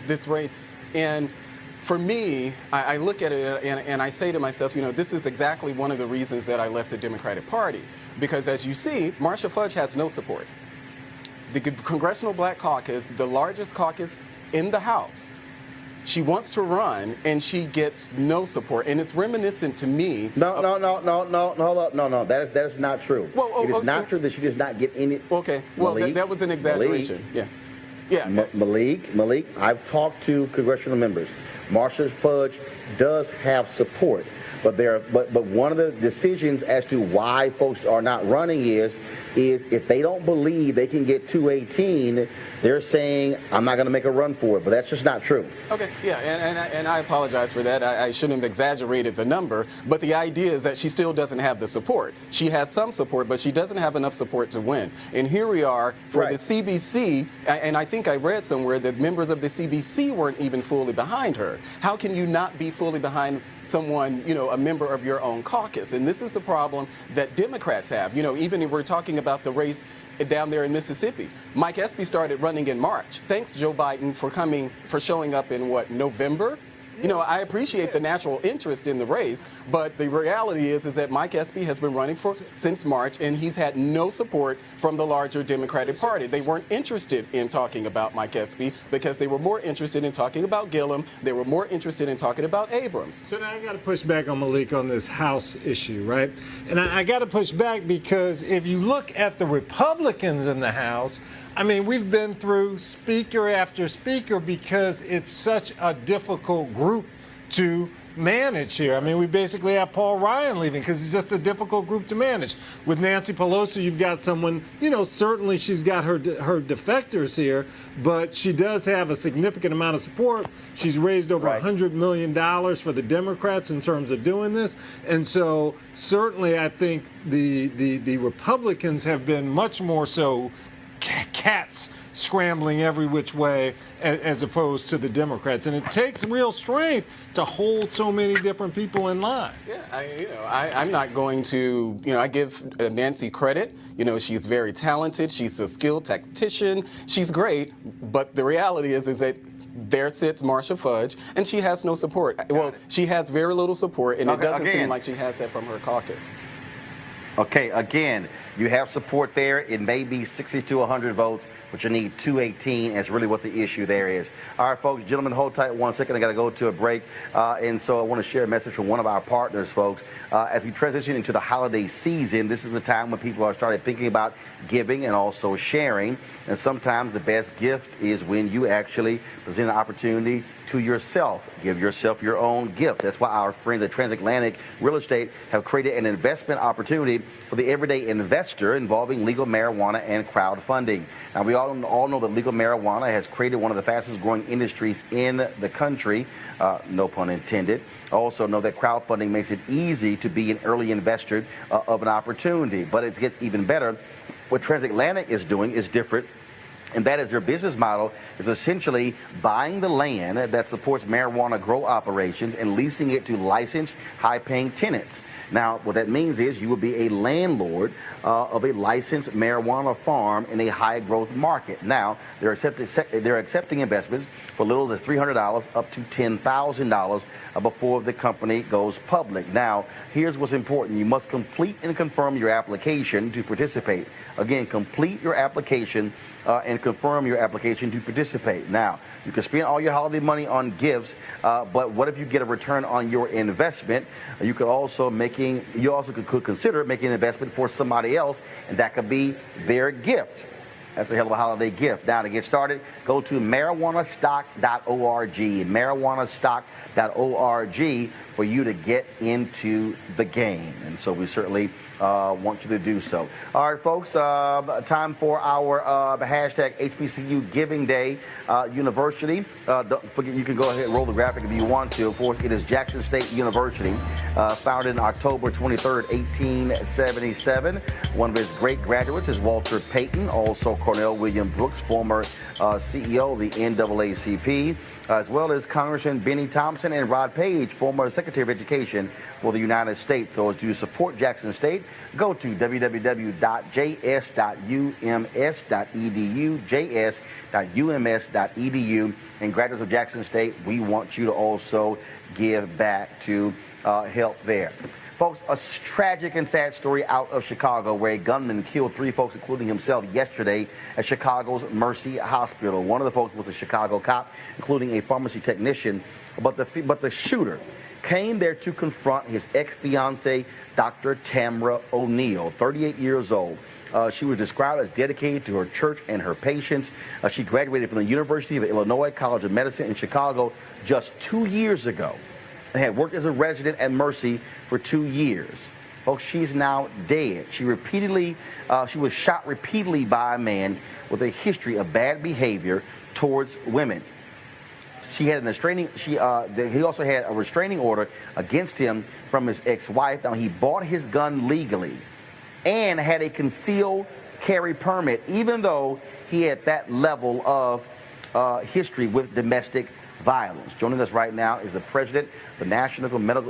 this race, and for me, I look at it and I say to myself, you know, this is exactly one of the reasons that I left the Democratic Party. Because as you see, Marcia Fudge has no support. The Congressional Black Caucus, the largest caucus in the House, she wants to run and she gets no support. And it's reminiscent to me. No, hold up. No, that is not true. It is not true that she does not get any. Okay, well, Malik, that was an exaggeration. Yeah. Malik, I've talked to congressional members. Marcia Fudge does have support, but one of the decisions as to why folks are not running is if they don't believe they can get 218, they're saying, I'm not going to make a run for it. But that's just not true. Okay, yeah, and I apologize for that. I shouldn't have exaggerated the number, but the idea is that she still doesn't have the support. She has some support, but she doesn't have enough support to win. And here we are for the CBC, and I think I read somewhere that members of the CBC weren't even fully behind her. How can you not be fully behind someone, you know, a member of your own caucus? And this is the problem that Democrats have. You know, even if we're talking about the race down there in Mississippi, Mike Espy started running in March. Thanks, Joe Biden, for showing up in November? You know, I appreciate the natural interest in the race, but the reality is that Mike Espy has been running since March, and he's had no support from the larger Democratic Party. They weren't interested in talking about Mike Espy because they were more interested in talking about Gillum. They were more interested in talking about Abrams. So now I got to push back on Malik on this House issue, right? And I got to push back because if you look at the Republicans in the House, I mean, we've been through speaker after speaker because it's such a difficult group to manage here. I mean, we basically have Paul Ryan leaving because it's just a difficult group to manage. With Nancy Pelosi, you've got someone, you know, certainly she's got her defectors here, but she does have a significant amount of support. She's raised over $100 million for the Democrats in terms of doing this. And so certainly I think the Republicans have been much more so cats scrambling every which way as opposed to the Democrats. And it takes real strength to hold so many different people in line. Yeah, I'm not going to, I give Nancy credit. She's very talented. She's a skilled tactician. She's great. But the reality is that there sits Marcia Fudge, and she has no support. Well, she has very little support, and it doesn't seem like she has that from her caucus. Okay, again, you have support there. It may be 60 to 100 votes, but you need 218. That's really what the issue there is. All right, folks, gentlemen, hold tight 1 second. I got to go to a break. And so I want to share a message from one of our partners, folks. As we transition into the holiday season, this is the time when people are starting thinking about giving and also sharing. And sometimes the best gift is when you actually present an opportunity to yourself. Give yourself your own gift. That's why our friends at Transatlantic Real Estate have created an investment opportunity for the everyday investor involving legal marijuana and crowdfunding. Now, we all know that legal marijuana has created one of the fastest growing industries in the country, no pun intended. Also know that crowdfunding makes it easy to be an early investor of an opportunity, but it gets even better. What Transatlantic is doing is different. And that is their business model is essentially buying the land that supports marijuana grow operations and leasing it to licensed, high-paying tenants. Now, what that means is you will be a landlord of a licensed marijuana farm in a high-growth market. Now, they're accepting investments for little as $300 up to $10,000 before the company goes public. Now, here's what's important. You must complete and confirm your application to participate. Again, complete your application and confirm your application to participate. Now, you can spend all your holiday money on gifts, but what if you get a return on your investment? You could also could consider making an investment for somebody else, and that could be their gift. That's a hell of a holiday gift. Now, to get started, go to marijuanastock.org, marijuanastock.org, for you to get into the game. And so we certainly want you to do so. All right, folks, time for our hashtag HBCU Giving Day University. Don't forget, you can go ahead and roll the graphic if you want to. Of course, it is Jackson State University, founded in October 23rd, 1877. One of his great graduates is Walter Payton, also Cornell William Brooks, former CEO of the NAACP, as well as Congressman Benny Thompson and Rod Page, former Secretary of Education for the United States. So as you support Jackson State, go to www.js.ums.edu, js.ums.edu. And graduates of Jackson State, we want you to also give back to help there. Folks, a tragic and sad story out of Chicago where a gunman killed 3 folks, including himself, yesterday at Chicago's Mercy Hospital. One of the folks was a Chicago cop, including a pharmacy technician, but the shooter came there to confront his ex-fiancée, Dr. Tamara O'Neal, 38 years old. She was described as dedicated to her church and her patients. She graduated from the University of Illinois College of Medicine in Chicago just 2 years ago and had worked as a resident at Mercy for 2 years. Folks, she's now dead. She was shot repeatedly by a man with a history of bad behavior towards women. He also had a restraining order against him from his ex-wife. Now, he bought his gun legally and had a concealed carry permit, even though he had that level of history with domestic violence. Joining us right now is the president of the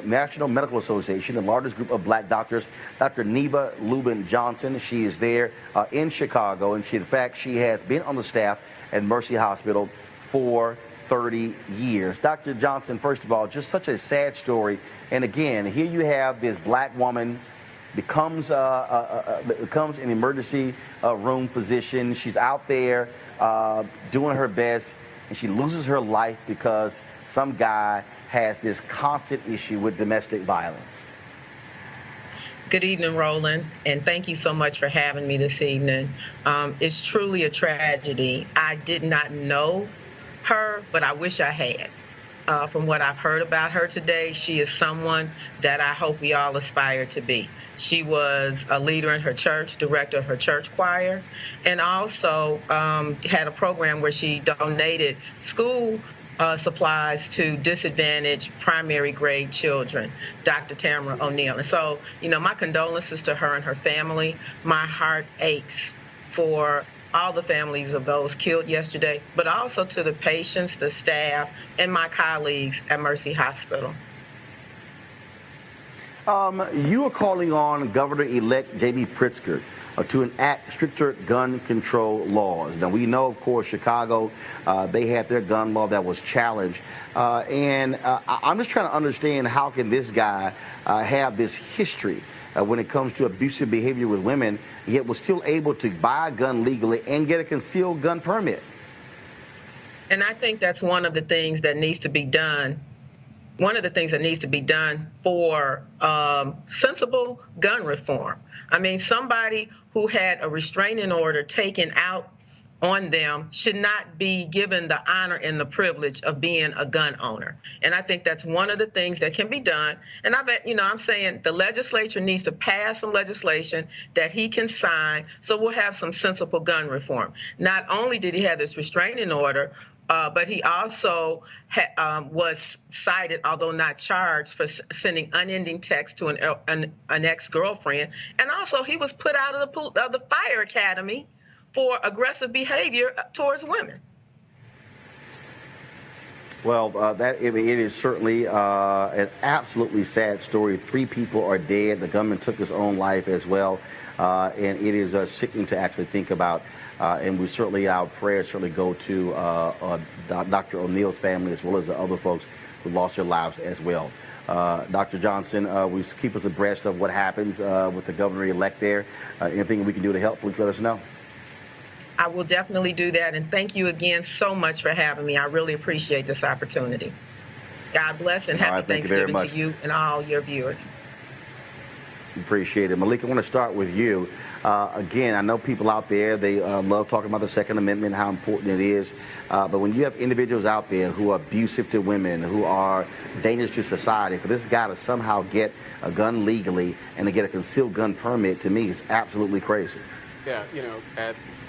National Medical Association, the largest group of black doctors, Dr. Neva Lubin Johnson. She is there in Chicago, and in fact, she has been on the staff at Mercy Hospital for 30 years. Dr. Johnson, first of all, just such a sad story. And again, here you have this black woman becomes an emergency room physician. She's out there doing her best, and she loses her life because some guy has this constant issue with domestic violence. Good evening, Roland, and thank you so much for having me this evening. It's truly a tragedy. I did not know her, but I wish I had. From what I've heard about her today, she is someone that I hope we all aspire to be. She was a leader in her church, director of her church choir, and also had a program where she donated school supplies to disadvantaged primary grade children, Dr. Tamara O'Neal. And so, my condolences to her and her family. My heart aches for all the families of those killed yesterday, but also to the patients, the staff, and my colleagues at Mercy Hospital. You are calling on Governor-elect J.B. Pritzker to enact stricter gun control laws. Now, we know, of course, Chicago, they had their gun law that was challenged. And I'm just trying to understand, how can this guy have this history when it comes to abusive behavior with women, yet was still able to buy a gun legally and get a concealed gun permit? And I think that's one of the things that needs to be done. One of the things that needs to be done for sensible gun reform. I mean, somebody who had a restraining order taken out on them should not be given the honor and the privilege of being a gun owner. And I think that's one of the things that can be done. And I'm saying the legislature needs to pass some legislation that he can sign, so we'll have some sensible gun reform. Not only did he have this restraining order, but he also was cited, although not charged, for sending unending texts to an ex-girlfriend. And also, he was put out of the fire academy for aggressive behavior towards women. Well, it is certainly an absolutely sad story. 3 people are dead. The gunman took his own life as well, and it is sickening to actually think about. And we certainly, our prayers certainly go to Dr. O'Neill's family as well as the other folks who lost their lives as well. Dr. Johnson, will you keep us abreast of what happens with the governor-elect there? Anything we can do to help, please let us know. I will definitely do that, and thank you again so much for having me. I really appreciate this opportunity. God bless, and happy Thanksgiving to you and all your viewers. Appreciate it. Malika, I want to start with you. Again, I know people out there, they love talking about the Second Amendment, how important it is. But when you have individuals out there who are abusive to women, who are dangerous to society, for this guy to somehow get a gun legally and to get a concealed gun permit, to me, is absolutely crazy. Yeah,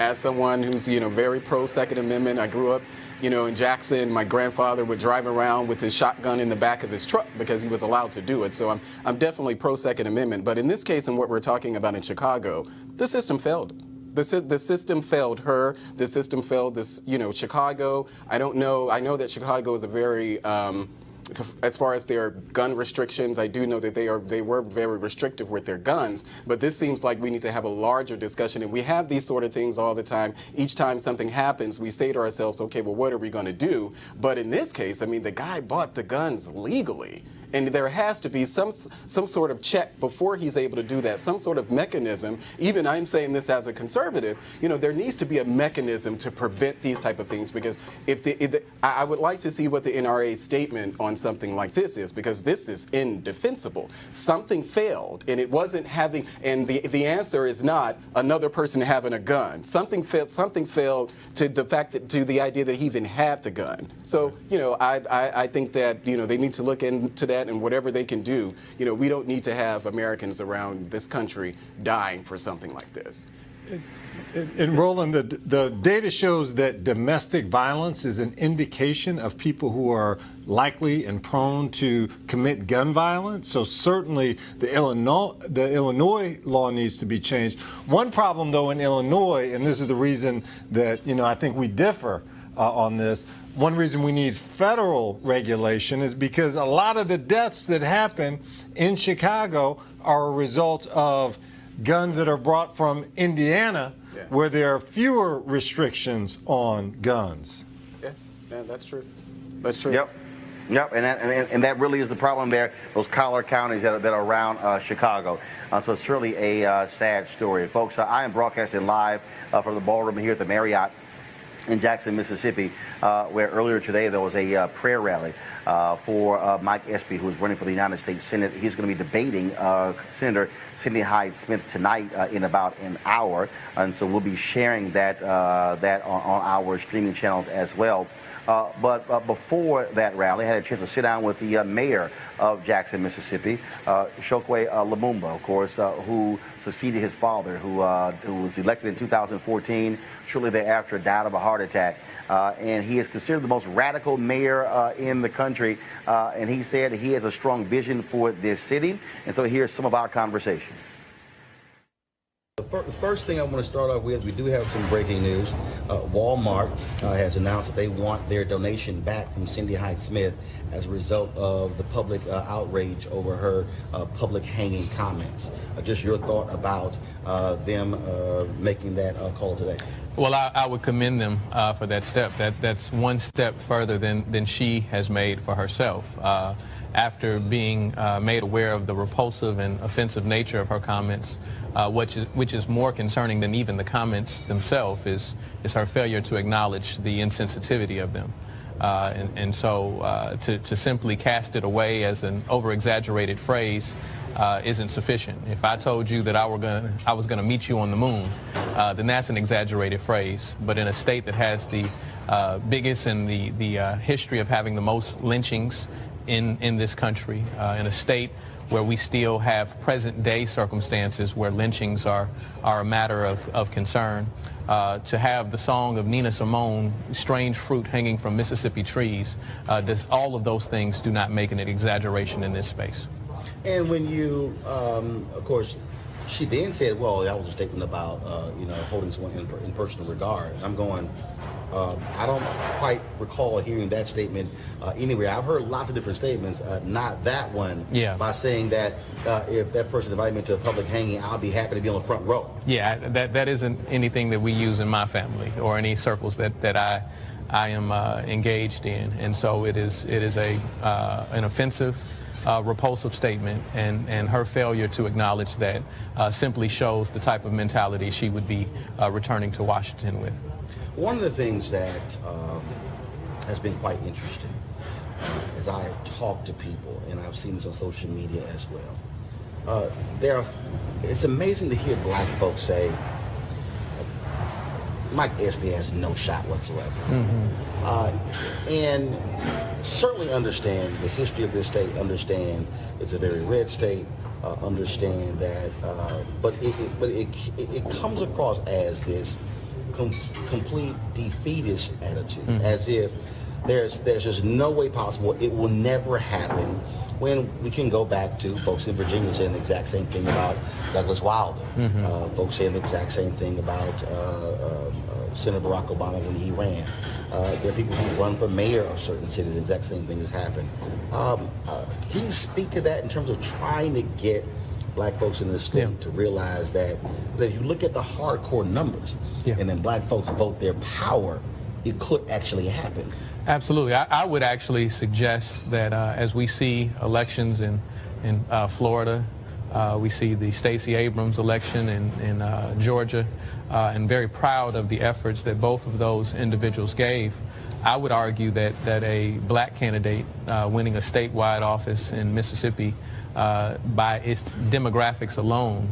as someone who's, very pro Second Amendment, I grew up, in Jackson. My grandfather would drive around with his shotgun in the back of his truck because he was allowed to do it. So I'm definitely pro Second Amendment. But in this case, and what we're talking about in Chicago, the system failed. The system failed her. The system failed this, Chicago. I don't know. I know that Chicago is a very, as far as their gun restrictions, I do know that they were very restrictive with their guns, but this seems like we need to have a larger discussion, and we have these sort of things all the time. Each time something happens, we say to ourselves, okay, well, what are we going to do? But in this case, I mean, the guy bought the guns legally, and there has to be some sort of check before he's able to do that, some sort of mechanism. Even I'm saying this as a conservative, there needs to be a mechanism to prevent these type of things, because I would like to see what the NRA's statement on something like this is, because this is indefensible. Something failed, and it wasn't having, and the answer is not another person having a gun. Something failed to the fact that, to the idea that he even had the gun. So, I think that, they need to look into that, and whatever they can do. We don't need to have Americans around this country dying for something like this. And Roland, the data shows that domestic violence is an indication of people who are likely and prone to commit gun violence. So certainly the Illinois law needs to be changed. One problem, though, in Illinois, and this is the reason that I think we differ on this. One reason we need federal regulation is because a lot of the deaths that happen in Chicago are a result of guns that are brought from Indiana, where there are fewer restrictions on guns. Yeah, that's true. That's true. Yep, and that really is the problem there, those collar counties that are around Chicago. So it's really a sad story. Folks, I am broadcasting live from the ballroom here at the Marriott in Jackson, Mississippi, where earlier today there was a prayer rally for Mike Espy, who is running for the United States Senate. He's going to be debating Senator Cindy Hyde-Smith tonight in about an hour, and so we'll be sharing that on our streaming channels as well. But before that rally, I had a chance to sit down with the mayor of Jackson, Mississippi, Chokwe Lumumba, of course, who succeeded his father, who was elected in 2014. Shortly thereafter, died of a heart attack. And he is considered the most radical mayor in the country. And he said he has a strong vision for this city. And so here's some of our conversation. The first thing I want to start off with, we do have some breaking news. Walmart has announced that they want their donation back from Cindy Hyde-Smith as a result of the public outrage over her public hanging comments. Just your thought about them making that call today. Well, I would commend them for that step. That's one step further than she has made for herself. After being made aware of the repulsive and offensive nature of her comments, which is more concerning than even the comments themselves, is her failure to acknowledge the insensitivity of them. And so to simply cast it away as an over-exaggerated phrase isn't sufficient. If I told you that I was going to meet you on the moon, then that's an exaggerated phrase. But in a state that has the biggest and the history of having the most lynchings in this country, in a state where we still have present-day circumstances where lynchings are a matter of concern, to have the song of Nina Simone, Strange Fruit Hanging from Mississippi Trees, all of those things do not make an exaggeration in this space. And when you, of course, She then said, well, that was a statement about, holding someone in personal regard. And I'm going, I don't quite recall hearing that statement anywhere. I've heard lots of different statements, not that one, by saying that if that person invited me to a public hanging, I'll be happy to be on the front row. Yeah, that isn't anything that we use in my family or any circles that I am engaged in. And so it is an offensive, repulsive statement, and her failure to acknowledge that simply shows the type of mentality she would be returning to Washington with. One of the things that has been quite interesting as I have talked to people, and I've seen this on social media as well, it's amazing to hear black folks say, Mike Espy has no shot whatsoever. And certainly understand the history of this state, understand it's a very red state, understand that, but it comes across as this complete defeatist attitude, as if there's just no way possible, it will never happen, when we can go back to folks in Virginia saying the exact same thing about Douglas Wilder, folks saying the exact same thing about Senator Barack Obama when he ran. There are people who run for mayor of certain cities, the exact same thing has happened. Can you speak to that in terms of trying to get black folks in this state to realize that if you look at the hardcore numbers and then black folks vote their power, it could actually happen? Absolutely. I would actually suggest that as we see elections in Florida, we see the Stacey Abrams election in Georgia, and very proud of the efforts that both of those individuals gave. I would argue that a black candidate winning a statewide office in Mississippi by its demographics alone,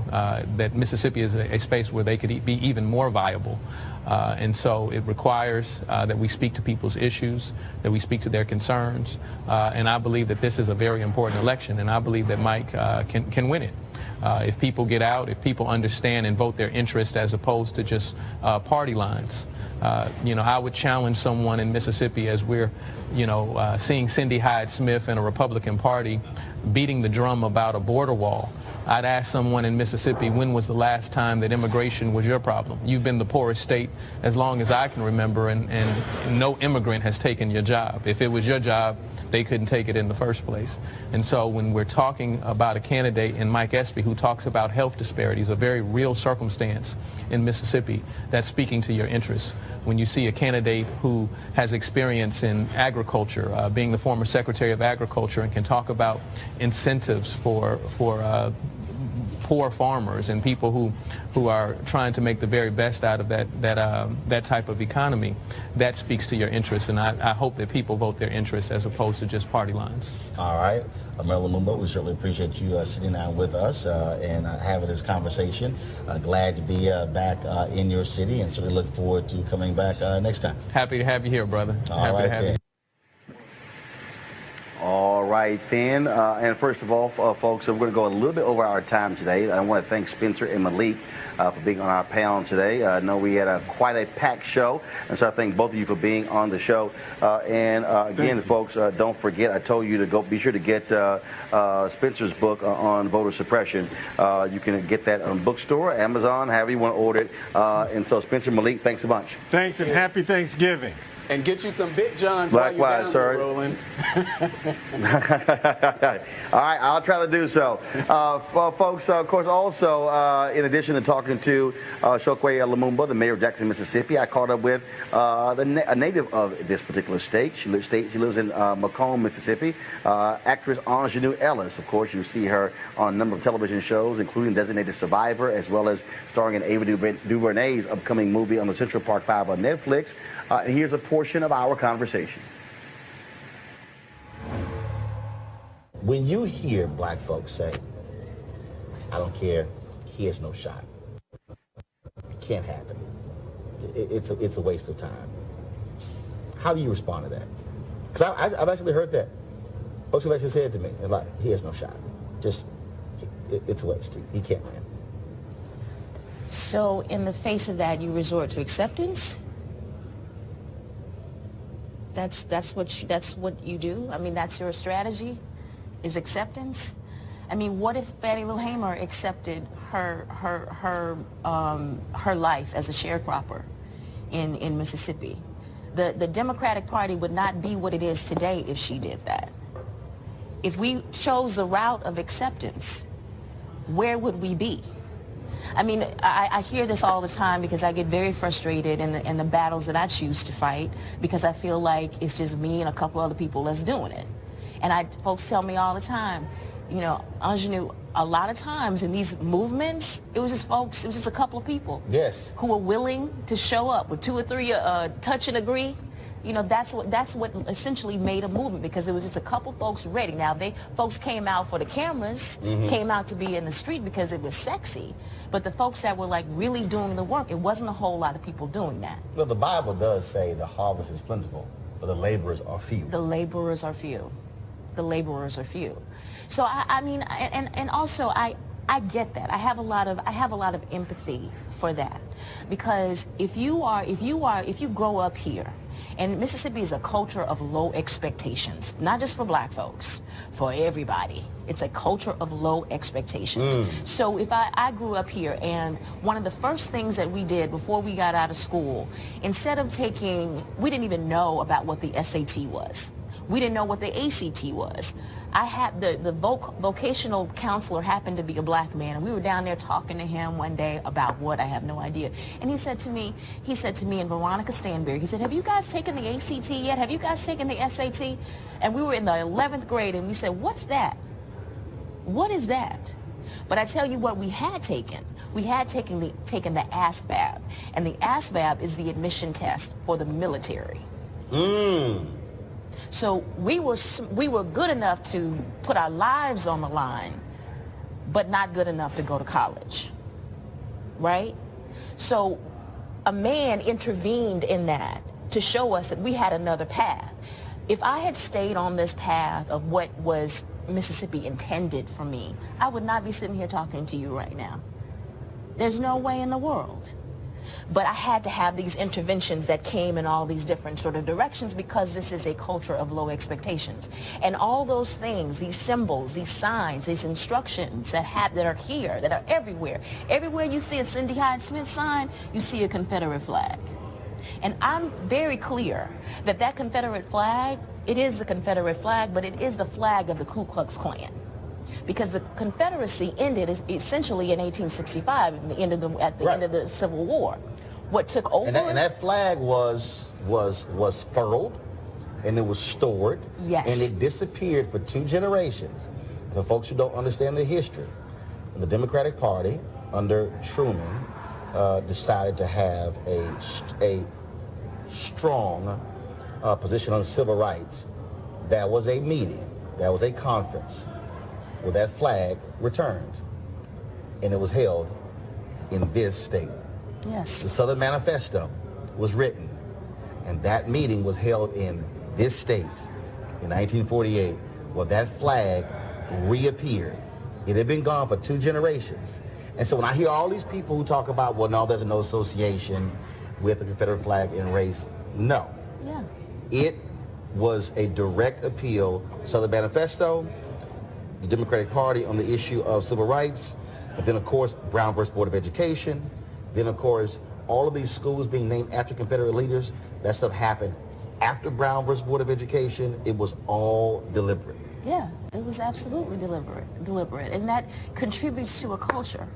that Mississippi is a space where they could be even more viable. And so it requires that we speak to people's issues, that we speak to their concerns, and I believe that this is a very important election, and I believe that Mike can win it. If people get out, if people understand and vote their interest as opposed to just party lines. I would challenge someone in Mississippi as we're, seeing Cindy Hyde-Smith and a Republican Party beating the drum about a border wall. I'd ask someone in Mississippi, when was the last time that immigration was your problem? You've been the poorest state as long as I can remember, and no immigrant has taken your job. If it was your job, they couldn't take it in the first place. And so when we're talking about a candidate in Mike Espy who talks about health disparities, a very real circumstance in Mississippi, that's speaking to your interests. When you see a candidate who has experience in agriculture, being the former Secretary of Agriculture, and can talk about incentives for poor farmers and people who are trying to make the very best out of that type of economy, that speaks to your interests, and I hope that people vote their interests as opposed to just party lines. All right. Mayor Lumumba, we certainly appreciate you sitting down with us and having this conversation. Glad to be back in your city, and certainly look forward to coming back next time. Happy to have you here, brother. Happy to have you. All right, then. And first of all, folks, we're going to go a little bit over our time today. I want to thank Spencer and Malik for being on our panel today. I know we had quite a packed show, and so I thank both of you for being on the show. Again, folks, don't forget, I told you to be sure to get Spencer's book on voter suppression. You can get that on bookstore, Amazon, however you want to order it. And so, Spencer, Malik, thanks a bunch. Thanks, and happy Thanksgiving. And get you some Big Johns Likewise, while you're down there, Roland. All right, I'll try to do so. Folks, of course, also, in addition to talking to Chokwe Lumumba, the mayor of Jackson, Mississippi, I caught up with a native of this particular state. She lives in Macomb, Mississippi. Actress Anjanou Ellis. Of course, you see her on a number of television shows, including Designated Survivor, as well as starring in Ava DuVernay's upcoming movie on the Central Park 5 on Netflix. And here's a portion of our conversation. When you hear black folks say, I don't care, he has no shot, it can't happen, it's a waste of time, how do you respond to that? Because I've actually heard that. Folks have actually said to me, it's like, he has no shot. It's a waste. He can't win. So in the face of that, you resort to acceptance? That's what you do? I mean, that's your strategy, is acceptance? I mean, what if Fannie Lou Hamer accepted her life as a sharecropper in Mississippi? The Democratic Party would not be what it is today if she did that. If we chose the route of acceptance, where would we be? I mean, I hear this all the time because I get very frustrated in the battles that I choose to fight, because I feel like it's just me and a couple other people that's doing it. And folks tell me all the time, you know, Ingenue, a lot of times in these movements, it was just a couple of people. Yes. Who were willing to show up with 2 or 3 touch and agree. You know, that's what essentially made a movement, because it was just a couple folks ready. Now, folks came out for the cameras, came out to be in the street because it was sexy. But the folks that were like really doing the work, it wasn't a whole lot of people doing that. Well, the Bible does say the harvest is plentiful, but the laborers are few. The laborers are few. The laborers are few. So I mean, and also I get that. I have a lot of empathy for that, because if you grow up here, and Mississippi is a culture of low expectations, not just for black folks, for everybody. It's a culture of low expectations. So if I grew up here, and one of the first things that we did before we got out of school, instead of we didn't even know about what the SAT was. We didn't know what the ACT was. I had the vocational counselor happened to be a black man, and we were down there talking to him one day about what, I have no idea. And he said to me and Veronica Stanberry, he said, have you guys taken the ACT yet? Have you guys taken the SAT? And we were in the 11th grade, and we said, what's that? What is that? But I tell you what we had taken. We had taken the ASVAB, and the ASVAB is the admission test for the military. So we were good enough to put our lives on the line, but not good enough to go to college, right? So a man intervened in that to show us that we had another path. If I had stayed on this path of what was Mississippi intended for me, I would not be sitting here talking to you right now. There's no way in the world. But I had to have these interventions that came in all these different sort of directions, because this is a culture of low expectations. And all those things, these symbols, these signs, these instructions that are here, that are everywhere. Everywhere you see a Cindy Hyde-Smith sign, you see a Confederate flag. And I'm very clear that Confederate flag, it is the Confederate flag, but it is the flag of the Ku Klux Klan. Because the Confederacy ended essentially in 1865 at the end of the Civil War. What took over? And that flag was furled, and it was stored. Yes. And it disappeared for 2 generations. For folks who don't understand the history, the Democratic Party under Truman decided to have a strong position on civil rights. That was a meeting. That was a conference where that flag returned, and it was held in this state. Yes. The Southern Manifesto was written, and that meeting was held in this state in 1948, where that flag reappeared. It had been gone for 2 generations. And so when I hear all these people who talk about, well, no, there's no association with the Confederate flag and race, no. Yeah. It was a direct appeal. Southern Manifesto, the Democratic Party on the issue of civil rights, and then of course Brown versus Board of Education, then of course all of these schools being named after Confederate leaders. That stuff happened after Brown versus Board of Education. It was all deliberate. Yeah, it was absolutely deliberate, and that contributes to a culture.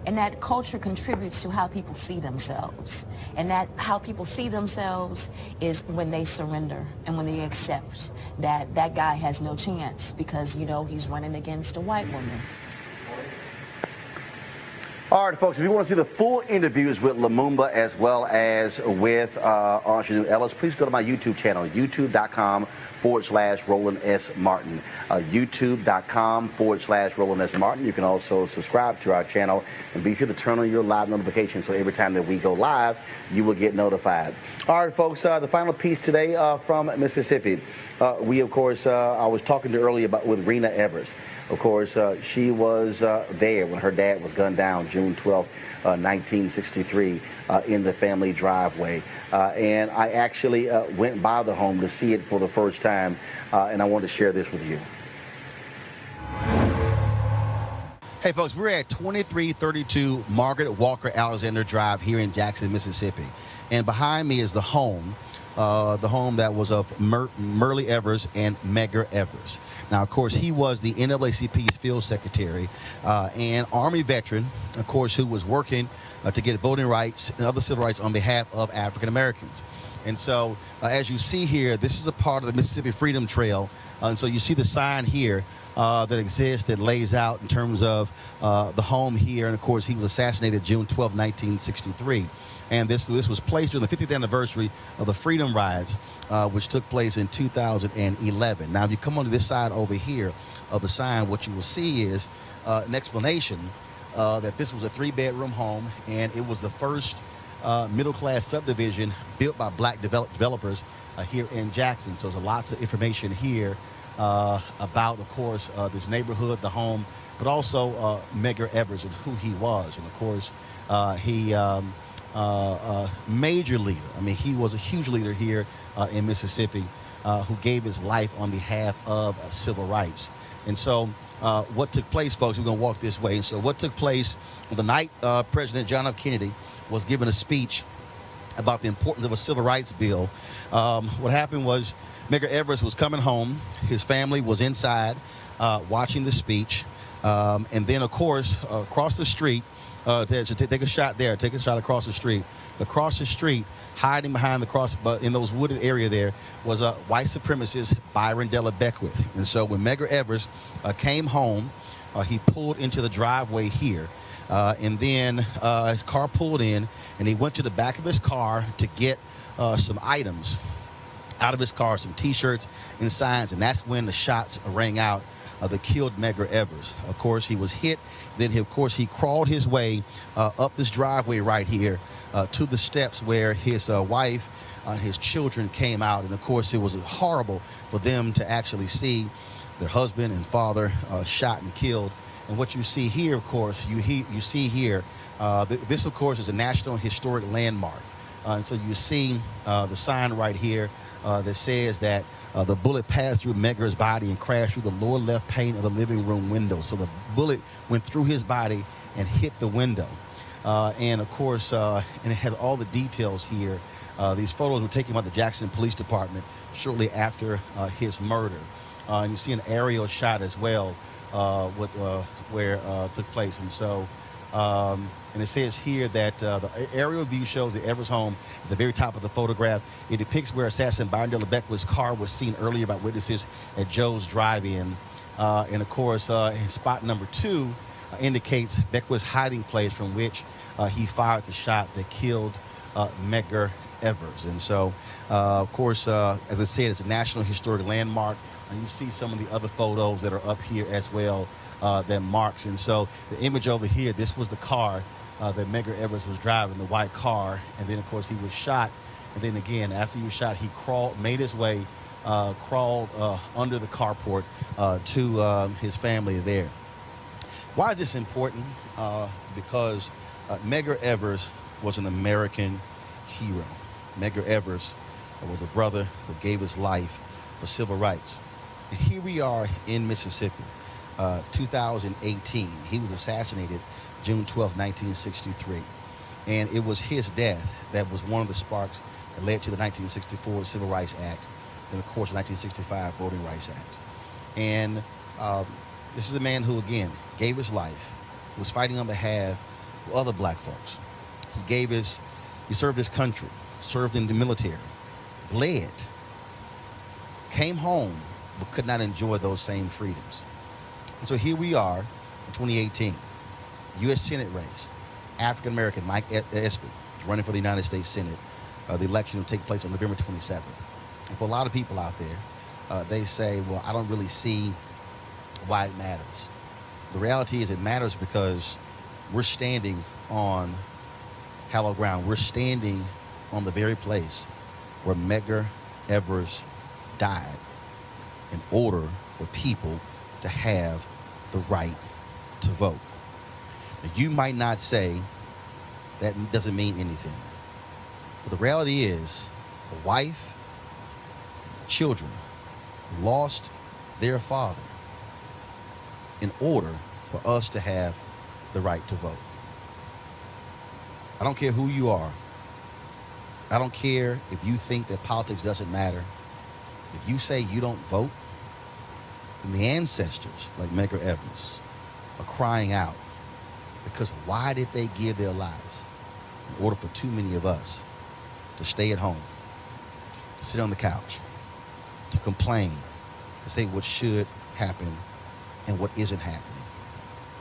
And that culture contributes to how people see themselves. And that how people see themselves is when they surrender and when they accept that that guy has no chance because, you know, he's running against a white woman. All right, folks, if you want to see the full interviews with Lumumba as well as with Ingenue Ellis, please go to my YouTube channel, youtube.com/Roland S. Martin. youtube.com/Roland S. Martin. You can also subscribe to our channel and be sure to turn on your live notifications so every time that we go live, you will get notified. All right, folks, the final piece today from Mississippi. We, of course, I was talking to earlier with Rena Evers. Of course, she was there when her dad was gunned down June 12th, 1963, in the family driveway. And I actually went by the home to see it for the first time, and I want to share this with you. Hey, folks, we're at 2332 Margaret Walker Alexander Drive here in Jackson, Mississippi. And behind me is the home that was of Myrlie Evers and Medgar Evers. Now, of course, he was the NAACP's field secretary and Army veteran, of course, who was working to get voting rights and other civil rights on behalf of African Americans. And so, as you see here, this is a part of the Mississippi Freedom Trail. And so you see the sign here that exists that lays out in terms of the home here. And, of course, he was assassinated June 12, 1963. And this was placed during the 50th anniversary of the Freedom Rides, which took place in 2011. Now, if you come onto this side over here of the sign, what you will see is an explanation that this was a 3-bedroom home, and it was the first middle-class subdivision built by black developers here in Jackson. So there's lots of information here about, of course, this neighborhood, the home, but also Medgar Evers and who he was. And, of course, he major leader. I mean, he was a huge leader here in Mississippi who gave his life on behalf of civil rights. And so what took place, folks, we're going to walk this way. And so what took place on the night President John F. Kennedy was giving a speech about the importance of a civil rights bill, what happened was Medgar Evers was coming home. His family was inside watching the speech. And then, of course, across the street, take a shot there. Take a shot across the street. Across the street, hiding behind the cross, but in those wooded area there, was a white supremacist, Byron Della Beckwith. And so when Medgar Evers came home, he pulled into the driveway here. And then his car pulled in, and he went to the back of his car to get some items out of his car, some T-shirts and signs. And that's when the shots rang out that killed Medgar Evers. Of course, he was hit. Then, he crawled his way up this driveway right here to the steps where his wife and his children came out. And, of course, it was horrible for them to actually see their husband and father shot and killed. And what you see here, of course, you see here, this, of course, is a National Historic Landmark. And so you see the sign right here that says that the bullet passed through Medgar's body and crashed through the lower left pane of the living room window. So the bullet went through his body and hit the window. And, of course, and it has all the details here. These photos were taken by the Jackson Police Department shortly after his murder. And you see an aerial shot as well where it took place. And so, and it says here that the aerial view shows the Evers home at the very top of the photograph. It depicts where assassin Byron Della Beckwith's car was seen earlier by witnesses at Joe's Drive-In. And, of course, spot number 2 indicates Beckwith's hiding place from which he fired the shot that killed Medgar Evers. And so, of course, as I said, it's a National Historic Landmark. And you see some of the other photos that are up here as well that marks. And so the image over here, this was the car that Medgar Evers was driving, the white car. And then, of course, he was shot. And then again, after he was shot, he made his way, crawled under the carport to his family there. Why is this important? Because Medgar Evers was an American hero. Medgar Evers was a brother who gave his life for civil rights. And here we are in Mississippi, 2018. He was assassinated June 12, 1963. And it was his death that was one of the sparks that led to the 1964 Civil Rights Act and, of course, the 1965 Voting Rights Act. And this is a man who, again, gave his life, was fighting on behalf of other black folks. He served his country, served in the military, bled, came home, but could not enjoy those same freedoms. And so here we are in 2018, U.S. Senate race. African-American Mike Espy is running for the United States Senate. The election will take place on November 27th. And for a lot of people out there, they say, well, I don't really see why it matters. The reality is it matters because we're standing on hallowed ground. We're standing on the very place where Medgar Evers died in order for people to have the right to vote. Now, you might not say that doesn't mean anything, but the reality is a wife, children lost their father in order for us to have the right to vote. I don't care who you are. I don't care if you think that politics doesn't matter. If you say you don't vote, then the ancestors, like Medgar Evers, are crying out because why did they give their lives in order for too many of us to stay at home, to sit on the couch, to complain, to say what should happen and what isn't happening?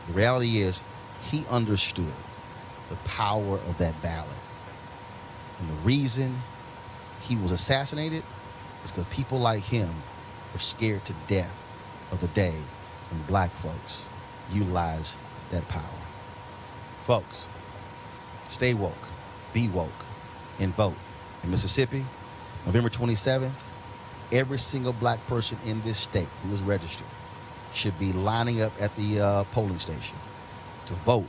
The reality is he understood the power of that ballot. And the reason he was assassinated is because people like him were scared to death of the day when black folks utilize that power. Folks, stay woke, be woke, and vote. In Mississippi, November 27th, every single black person in this state who is registered should be lining up at the polling station to vote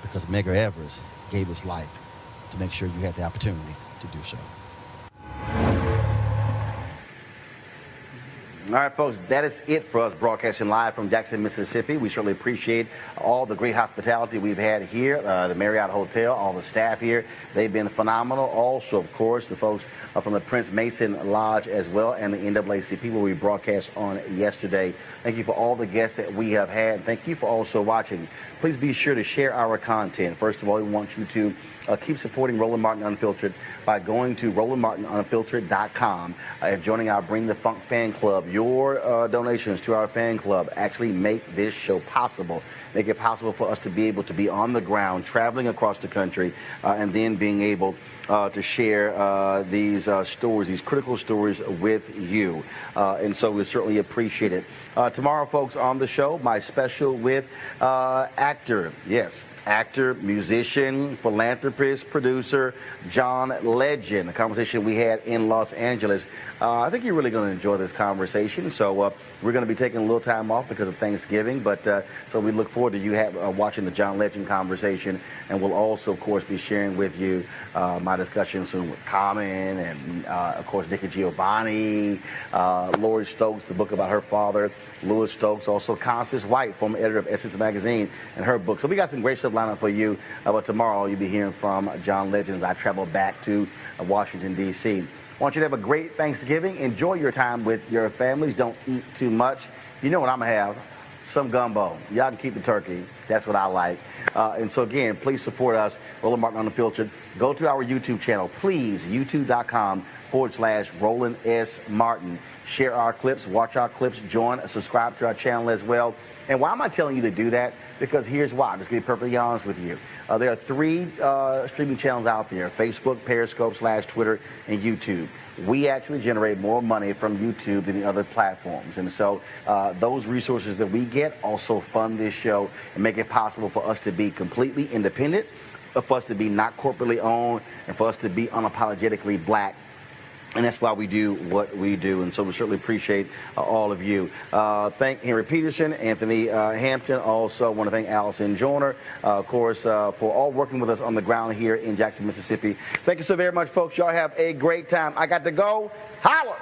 because Medgar Evers gave his life to make sure you had the opportunity to do so. All right, folks, that is it for us broadcasting live from Jackson, Mississippi. We certainly appreciate all the great hospitality we've had here, the Marriott Hotel, all the staff here. They've been phenomenal. Also, of course, the folks from the Prince Mason Lodge as well and the NAACP where we broadcast on yesterday. Thank you for all the guests that we have had. Thank you for also watching. Please be sure to share our content. First of all, we want you to keep supporting Roland Martin Unfiltered by going to RolandMartinUnfiltered.com and joining our Bring the Funk fan club. Your donations to our fan club actually make this show possible, make it possible for us to be able to be on the ground, traveling across the country, and then being able to share these stories, these critical stories with you. And so we certainly appreciate it. Tomorrow, folks, on the show, my special with actor, actor, musician, philanthropist, producer, John Legend. The conversation we had in Los Angeles. I think you're really going to enjoy this conversation. So we're going to be taking a little time off because of Thanksgiving. But so we look forward to you watching the John Legend conversation. And we'll also, of course, be sharing with you my discussion soon with Common and, of course, Nikki Giovanni, Lori Stokes, the book about her father, Louis Stokes, also Constance White, former editor of Essence Magazine, and her book. So we got some great stuff lined up for you. But tomorrow you'll be hearing from John Legend as I travel back to Washington, D.C. I want you to have a great Thanksgiving. Enjoy your time with your families. Don't eat too much. You know what I'm going to have? Some gumbo. Y'all can keep the turkey. That's what I like. And so, again, please support us, Roland Martin Unfiltered. Go to our YouTube channel, please, youtube.com/Roland S. Martin. Share our clips, watch our clips, join, subscribe to our channel as well. And why am I telling you to do that? Because here's why. I'm just going to be perfectly honest with you. There are 3 streaming channels out there, Facebook, Periscope, /Twitter, and YouTube. We actually generate more money from YouTube than the other platforms. And so those resources that we get also fund this show and make it possible for us to be completely independent, for us to be not corporately owned, and for us to be unapologetically black. And that's why we do what we do. And so we certainly appreciate all of you. Thank Henry Peterson, Anthony Hampton. Also want to thank Allison Joyner, of course, for all working with us on the ground here in Jackson, Mississippi. Thank you so very much, folks. Y'all have a great time. I got to go. Holla!